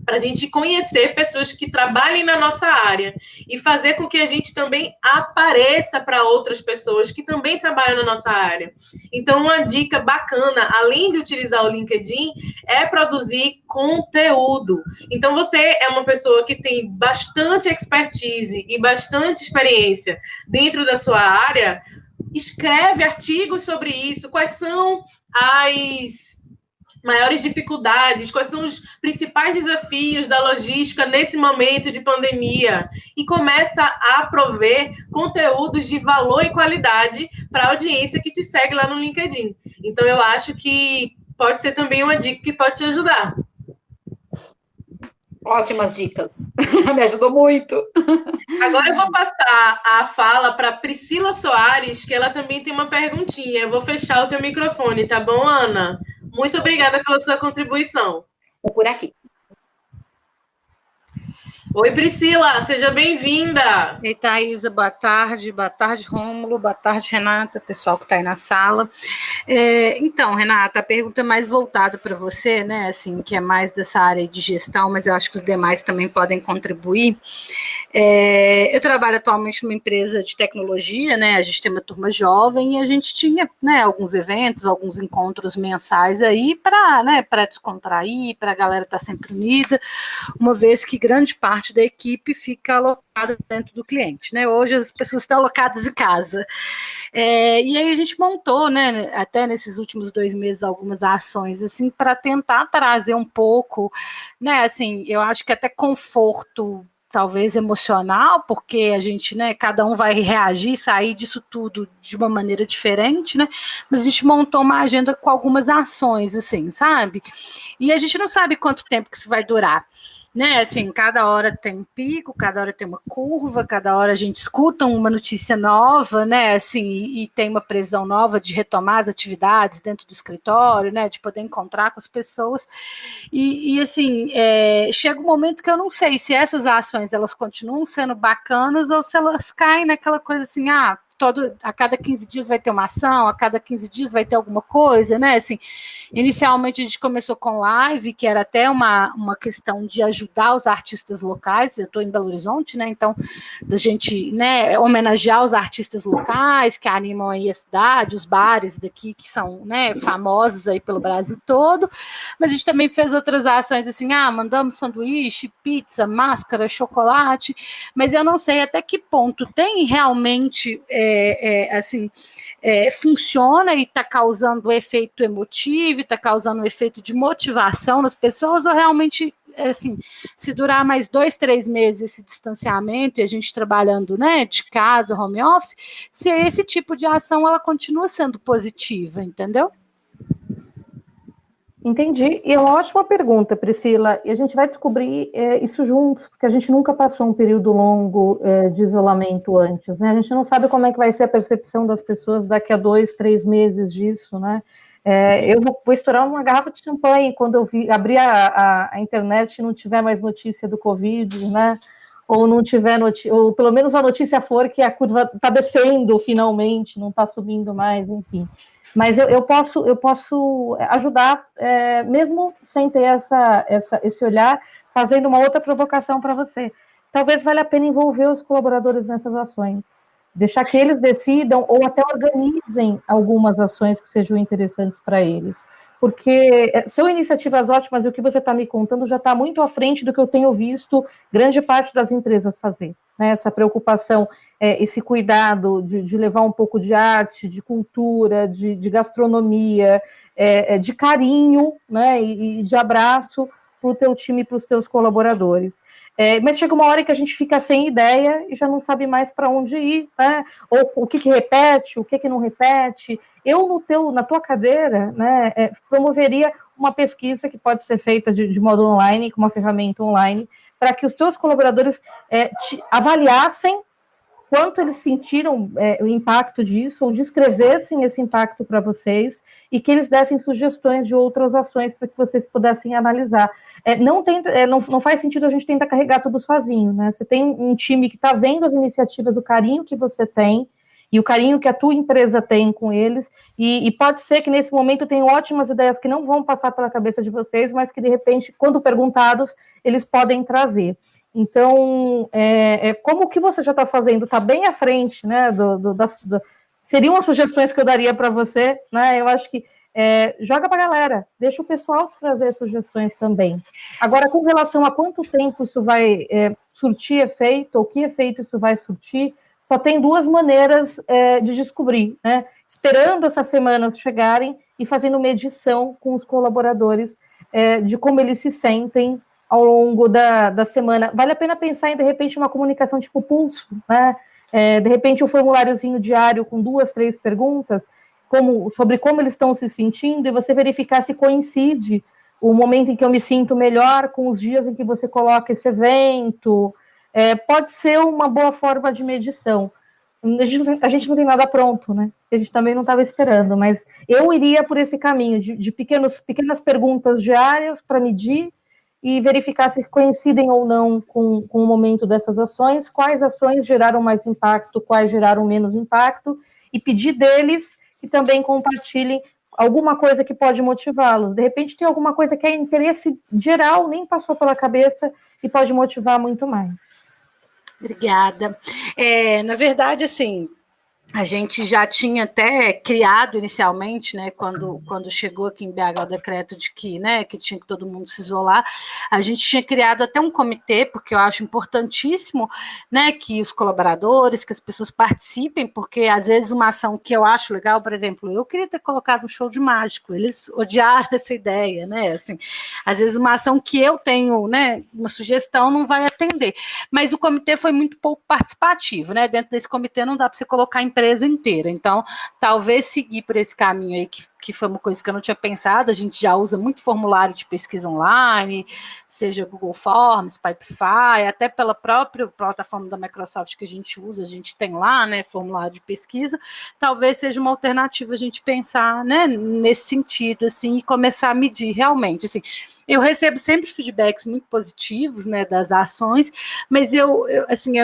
para a gente conhecer pessoas que trabalhem na nossa área e fazer com que a gente também apareça para outras pessoas que também trabalham na nossa área. Então, uma dica bacana, além de utilizar o LinkedIn, é produzir conteúdo. Então, você é uma pessoa que tem bastante expertise e bastante experiência dentro da sua área, escreve artigos sobre isso, quais são maiores dificuldades, quais são os principais desafios da logística nesse momento de pandemia, e começa a prover conteúdos de valor e qualidade para a audiência que te segue lá no LinkedIn. Então, eu acho que pode ser também uma dica que pode te ajudar. Ótimas dicas. Me ajudou muito. Agora eu vou passar a fala para Priscila Soares, que ela também tem uma perguntinha. Eu vou fechar o teu microfone, tá bom, Ana? Muito obrigada pela sua contribuição. Estou por aqui. Oi, Priscila, seja bem-vinda. Ei, Thaisa, boa tarde, Rômulo, boa tarde, Renata, pessoal que está aí na sala. Então, Renata, a pergunta é mais voltada para você, né, assim, que é mais dessa área de gestão, mas eu acho que os demais também podem contribuir. Eu trabalho atualmente numa empresa de tecnologia, né, a gente tem uma turma jovem e a gente tinha, né, alguns eventos, alguns encontros mensais aí para, né, para descontrair, para a galera estar sempre unida, uma vez que grande parte da equipe fica alocada dentro do cliente, né? Hoje as pessoas estão alocadas em casa. E aí a gente montou, né, até nesses últimos 2 meses, algumas ações, assim, para tentar trazer um pouco, né, assim, eu acho que até conforto, talvez emocional, porque a gente, né, cada um vai reagir, sair disso tudo de uma maneira diferente, né, mas a gente montou uma agenda com algumas ações, assim, sabe? E a gente não sabe quanto tempo que isso vai durar, né, assim, cada hora tem um pico, cada hora tem uma curva, cada hora a gente escuta uma notícia nova, né, assim, e tem uma previsão nova de retomar as atividades dentro do escritório, né, de poder encontrar com as pessoas, e assim, chega um momento que eu não sei se essas ações, elas continuam sendo bacanas ou se elas caem naquela coisa assim, a cada 15 dias vai ter uma ação, a cada 15 dias vai ter alguma coisa, né, assim, inicialmente a gente começou com live, que era até uma questão de ajudar os artistas locais, eu estou em Belo Horizonte, né, então, da gente, né, homenagear os artistas locais, que animam aí a cidade, os bares daqui, que são, né, famosos aí pelo Brasil todo, mas a gente também fez outras ações, assim, mandamos sanduíche, pizza, máscara, chocolate, mas eu não sei até que ponto tem realmente funciona e está causando efeito emotivo, está causando um efeito de motivação nas pessoas, ou realmente, assim, se durar mais 2, 3 meses esse distanciamento e a gente trabalhando, né, de casa, home office, se esse tipo de ação ela continua sendo positiva, entendeu? Entendi. E é uma ótima pergunta, Priscila. E a gente vai descobrir isso juntos, porque a gente nunca passou um período longo de isolamento antes, né? A gente não sabe como é que vai ser a percepção das pessoas daqui a 2, 3 meses disso, né? Eu vou estourar uma garrafa de champanhe quando eu abrir a internet e não tiver mais notícia do Covid, né? Ou não tiver ou pelo menos a notícia for que a curva está descendo finalmente, não está subindo mais, enfim. Mas eu posso ajudar, mesmo sem ter esse olhar, fazendo uma outra provocação para você. Talvez valha a pena envolver os colaboradores nessas ações, deixar que eles decidam ou até organizem algumas ações que sejam interessantes para eles. Porque são iniciativas ótimas e o que você está me contando já está muito à frente do que eu tenho visto grande parte das empresas fazer, né? Essa preocupação, esse cuidado de levar um pouco de arte, de cultura, de gastronomia, de carinho, né? E de abraço para o teu time e para os teus colaboradores. Mas chega uma hora que a gente fica sem ideia e já não sabe mais para onde ir, né? Ou o que repete, o que não repete. Eu, na tua cadeira, né, promoveria uma pesquisa que pode ser feita de modo online, com uma ferramenta online, para que os teus colaboradores te avaliassem quanto eles sentiram o impacto disso, ou descrevessem esse impacto para vocês, e que eles dessem sugestões de outras ações para que vocês pudessem analisar. Não faz sentido a gente tentar carregar tudo sozinho, né? Você tem um time que está vendo as iniciativas, o carinho que você tem, e o carinho que a tua empresa tem com eles, e pode ser que nesse momento tenham ótimas ideias que não vão passar pela cabeça de vocês, mas que de repente, quando perguntados, eles podem trazer. Então, como o que você já está fazendo está bem à frente, né, seriam as sugestões que eu daria para você, né, eu acho que joga para a galera, deixa o pessoal trazer sugestões também. Agora, com relação a quanto tempo isso vai surtir efeito, ou que efeito isso vai surtir, só tem 2 maneiras de descobrir, né, esperando essas semanas chegarem e fazendo medição com os colaboradores de como eles se sentem ao longo da semana. Vale a pena pensar em, de repente, uma comunicação tipo pulso, né? De repente, um formuláriozinho diário com 2, 3 perguntas sobre como eles estão se sentindo, e você verificar se coincide o momento em que eu me sinto melhor com os dias em que você coloca esse evento. Pode ser uma boa forma de medição. A gente não tem nada pronto, né? A gente também não estava esperando, mas eu iria por esse caminho de pequenas perguntas diárias para medir e verificar se coincidem ou não com o momento dessas ações, quais ações geraram mais impacto, quais geraram menos impacto, e pedir deles que também compartilhem alguma coisa que pode motivá-los. De repente tem alguma coisa que é interesse geral, nem passou pela cabeça e pode motivar muito mais. Obrigada. Na verdade, assim, a gente já tinha até criado inicialmente, né, quando chegou aqui em BH o decreto de que, né, que tinha que todo mundo se isolar, a gente tinha criado até um comitê, porque eu acho importantíssimo, né, que os colaboradores, que as pessoas participem, porque às vezes uma ação que eu acho legal, por exemplo, eu queria ter colocado um show de mágico, eles odiaram essa ideia, né, assim, às vezes uma ação que eu tenho, né, uma sugestão não vai atender, mas o comitê foi muito pouco participativo, né, dentro desse comitê não dá para você colocar empresa inteira, então talvez seguir por esse caminho aí, que foi uma coisa que eu não tinha pensado. A gente já usa muito formulário de pesquisa online, seja Google Forms, Pipefy, até pela própria plataforma da Microsoft que a gente usa, a gente tem lá, né, formulário de pesquisa. Talvez seja uma alternativa a gente pensar, né, nesse sentido, assim, e começar a medir realmente, assim. Eu recebo sempre feedbacks muito positivos, né, das ações, mas eu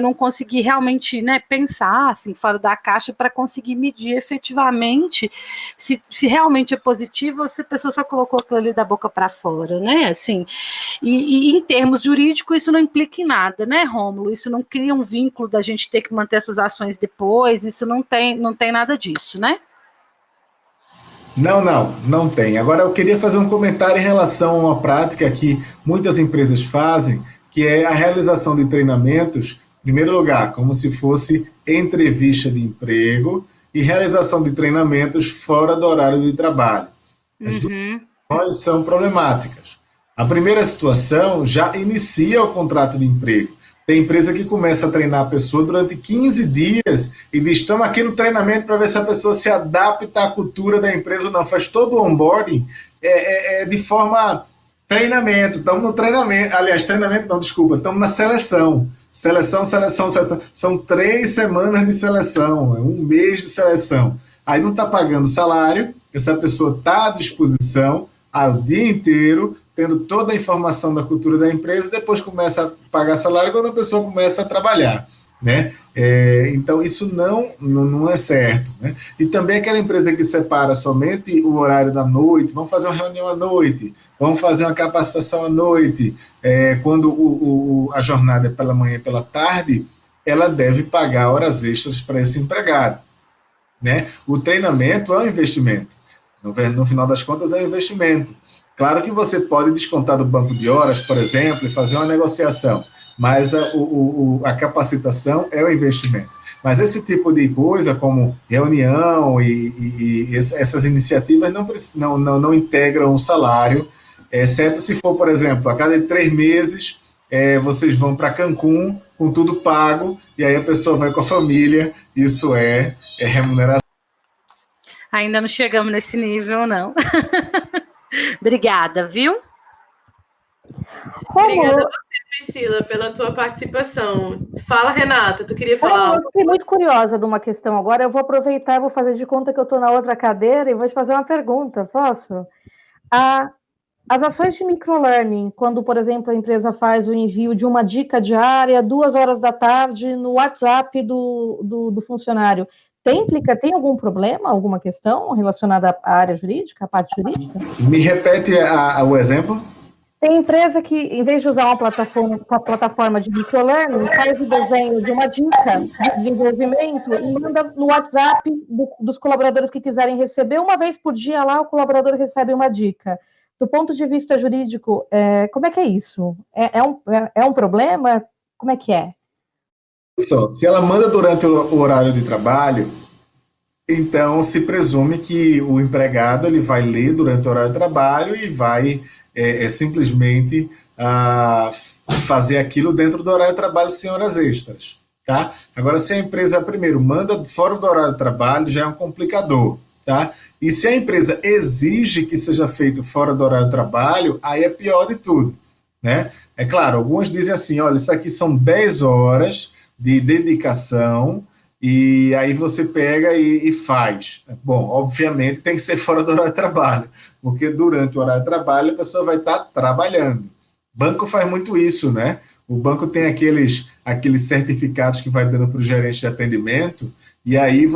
não consegui realmente, né, pensar assim, fora da caixa para conseguir medir efetivamente se realmente é positivo ou se a pessoa só colocou aquilo ali da boca para fora, né, assim, e em termos jurídicos isso não implica em nada, né, Rômulo, isso não cria um vínculo da gente ter que manter essas ações depois, isso não tem nada disso, né? Não tem. Agora, eu queria fazer um comentário em relação a uma prática que muitas empresas fazem, que é a realização de treinamentos, em primeiro lugar, como se fosse entrevista de emprego e realização de treinamentos fora do horário de trabalho. As duas situações são problemáticas. A primeira situação já inicia o contrato de emprego. Tem empresa que começa a treinar a pessoa durante 15 dias e diz, estamos aqui no treinamento para ver se a pessoa se adapta à cultura da empresa ou não. Faz todo o onboarding de forma treinamento. Estamos no treinamento. Aliás, treinamento não, desculpa. Estamos na seleção. Seleção. São 3 semanas de seleção. 1 mês de seleção. Aí não está pagando salário. Essa pessoa está à disposição o dia inteiro, tendo toda a informação da cultura da empresa, depois começa a pagar salário quando a pessoa começa a trabalhar, né? Então, isso não é certo, né? E também aquela empresa que separa somente o horário da noite, vamos fazer uma reunião à noite, vamos fazer uma capacitação à noite, quando a jornada é pela manhã e pela tarde, ela deve pagar horas extras para esse empregado, né? O treinamento é um investimento. No final das contas, é um investimento. Claro que você pode descontar do banco de horas, por exemplo, e fazer uma negociação, mas a capacitação é o investimento. Mas esse tipo de coisa, como reunião e essas iniciativas, não integram o salário, exceto se for, por exemplo, a cada 3 meses, vocês vão para Cancún, com tudo pago, e aí a pessoa vai com a família, isso é remuneração. Ainda não chegamos nesse nível, não. Obrigada, viu? Obrigada a você, Priscila, pela tua participação. Fala, Renata, tu queria falar? Eu fiquei muito curiosa de uma questão agora. Eu vou aproveitar e vou fazer de conta que eu estou na outra cadeira e vou te fazer uma pergunta, posso? As ações de microlearning, quando, por exemplo, a empresa faz o envio de uma dica diária, 2 horas da tarde, no WhatsApp do funcionário, tem algum problema, alguma questão relacionada à área jurídica, à parte jurídica? Me repete o exemplo? Tem empresa que, em vez de usar uma plataforma de microlearning, faz o desenho de uma dica de desenvolvimento e manda no WhatsApp dos colaboradores que quiserem receber. Uma vez por dia lá, o colaborador recebe uma dica. Do ponto de vista jurídico, como é que é isso? É um problema? Como é que é? Se ela manda durante o horário de trabalho, Então, se presume que o empregado ele vai ler durante o horário de trabalho e vai simplesmente fazer aquilo dentro do horário de trabalho sem horas extras. Tá? Agora, se a empresa, primeiro, manda fora do horário de trabalho, já é um complicador. Tá? E se a empresa exige que seja feito fora do horário de trabalho, aí é pior de tudo. Né? É claro, alguns dizem assim, olha, isso aqui são 10 horas de dedicação e aí você pega e faz. Bom, obviamente tem que ser fora do horário de trabalho, porque durante o horário de trabalho a pessoa vai estar trabalhando. Banco faz muito isso, né? O banco tem aqueles certificados que vai dando para o gerente de atendimento, e aí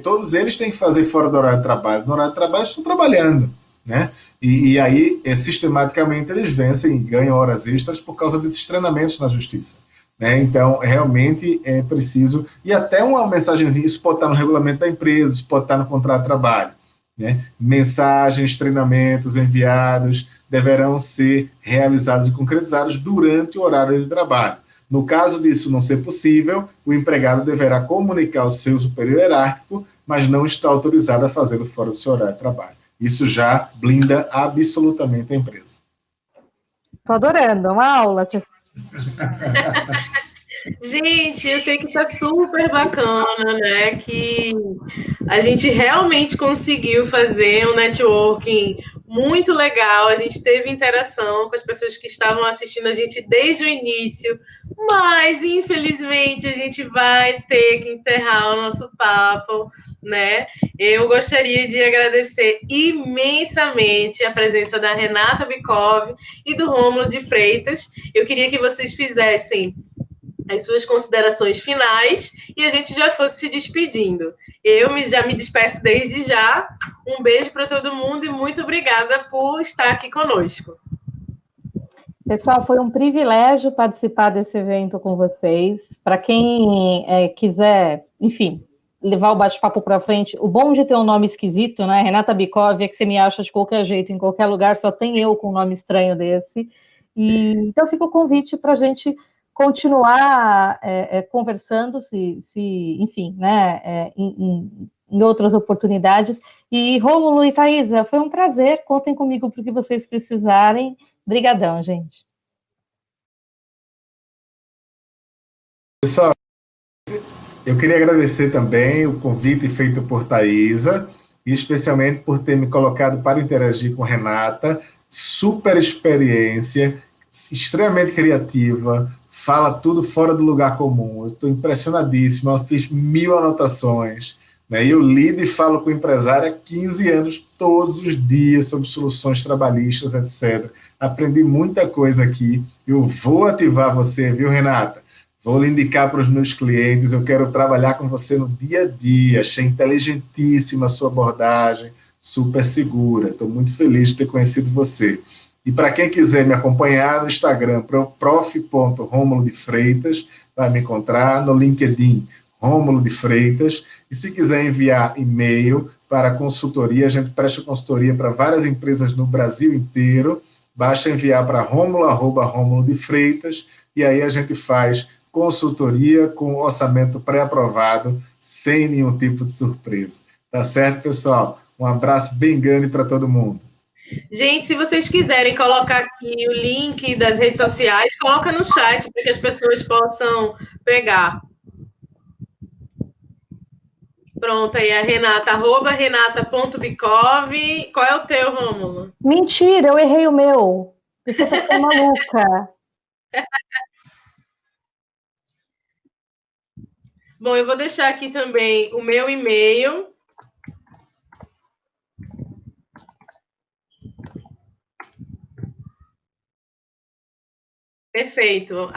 todos eles têm que fazer fora do horário de trabalho. No horário de trabalho estão trabalhando, né? E aí, sistematicamente, eles vencem e ganham horas extras por causa desses treinamentos na justiça. Né? Então, realmente é preciso, e até uma mensagenzinha, isso pode estar no regulamento da empresa, isso pode estar no contrato de trabalho. Né? Mensagens, treinamentos enviados deverão ser realizados e concretizados durante o horário de trabalho. No caso disso não ser possível, o empregado deverá comunicar ao seu superior hierárquico, mas não está autorizado a fazê-lo fora do seu horário de trabalho. Isso já blinda absolutamente a empresa. Estou adorando, uma aula. Gente, eu sei que está super bacana, né? Que a gente realmente conseguiu fazer um networking muito legal. A gente teve interação com as pessoas que estavam assistindo a gente desde o início, mas infelizmente a gente vai ter que encerrar o nosso papo, né? Eu gostaria de agradecer imensamente a presença da Renata Bicov e do Rômulo de Freitas. Eu queria que vocês fizessem as suas considerações finais e a gente já fosse se despedindo. Já me despeço desde já. Um beijo para todo mundo e muito obrigada por estar aqui conosco. Pessoal, foi um privilégio participar desse evento com vocês. Para quem quiser, enfim, levar o bate-papo para frente, o bom de ter um nome esquisito, né? Renata Bicov, é que você me acha de qualquer jeito, em qualquer lugar, só tem eu com um nome estranho desse. Então fica o convite para a gente continuar conversando, enfim, né, em outras oportunidades. E Rômulo e Thaisa, foi um prazer, contem comigo para o que vocês precisarem. Obrigadão, gente. Pessoal, eu queria agradecer também o convite feito por Thaisa, e especialmente por ter me colocado para interagir com Renata. Super experiência, extremamente criativa, fala tudo fora do lugar comum. Eu estou impressionadíssimo, eu fiz 1000 anotações. Né? Eu lido e falo com o empresário há 15 anos, todos os dias, sobre soluções trabalhistas, etc. Aprendi muita coisa aqui. Eu vou ativar você, viu, Renata? Vou lhe indicar para os meus clientes, eu quero trabalhar com você no dia a dia. Achei inteligentíssima a sua abordagem, super segura. Estou muito feliz de ter conhecido você. E para quem quiser me acompanhar no Instagram, prof.Rômulo de Freitas, vai me encontrar no LinkedIn, Rômulo de Freitas. E se quiser enviar e-mail para consultoria, a gente presta consultoria para várias empresas no Brasil inteiro. Basta enviar para Rômulo de Freitas, e aí a gente faz consultoria com orçamento pré-aprovado, sem nenhum tipo de surpresa. Tá certo, pessoal? Um abraço bem grande para todo mundo. Gente, se vocês quiserem colocar aqui o link das redes sociais, coloca no chat para que as pessoas possam pegar. Pronto, aí a Renata, @renata.bicov. Qual é o teu, Rômulo? Mentira, eu errei o meu. Você tá ficando maluca. Bom, eu vou deixar aqui também o meu e-mail. Perfeito.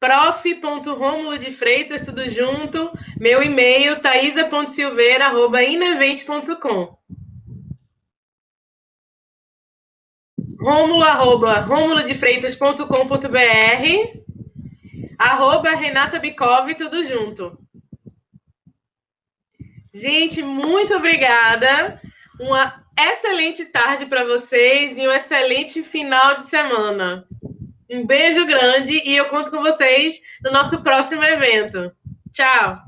@prof.Rômulo de Freitas, tudo junto. Meu e-mail, taisa.silveira@inevent.com. Rômulo@romulodefreitas.com.br. @Renata Bicov, tudo junto. Gente, muito obrigada. Uma excelente tarde para vocês e um excelente final de semana. Um beijo grande e eu conto com vocês no nosso próximo evento. Tchau!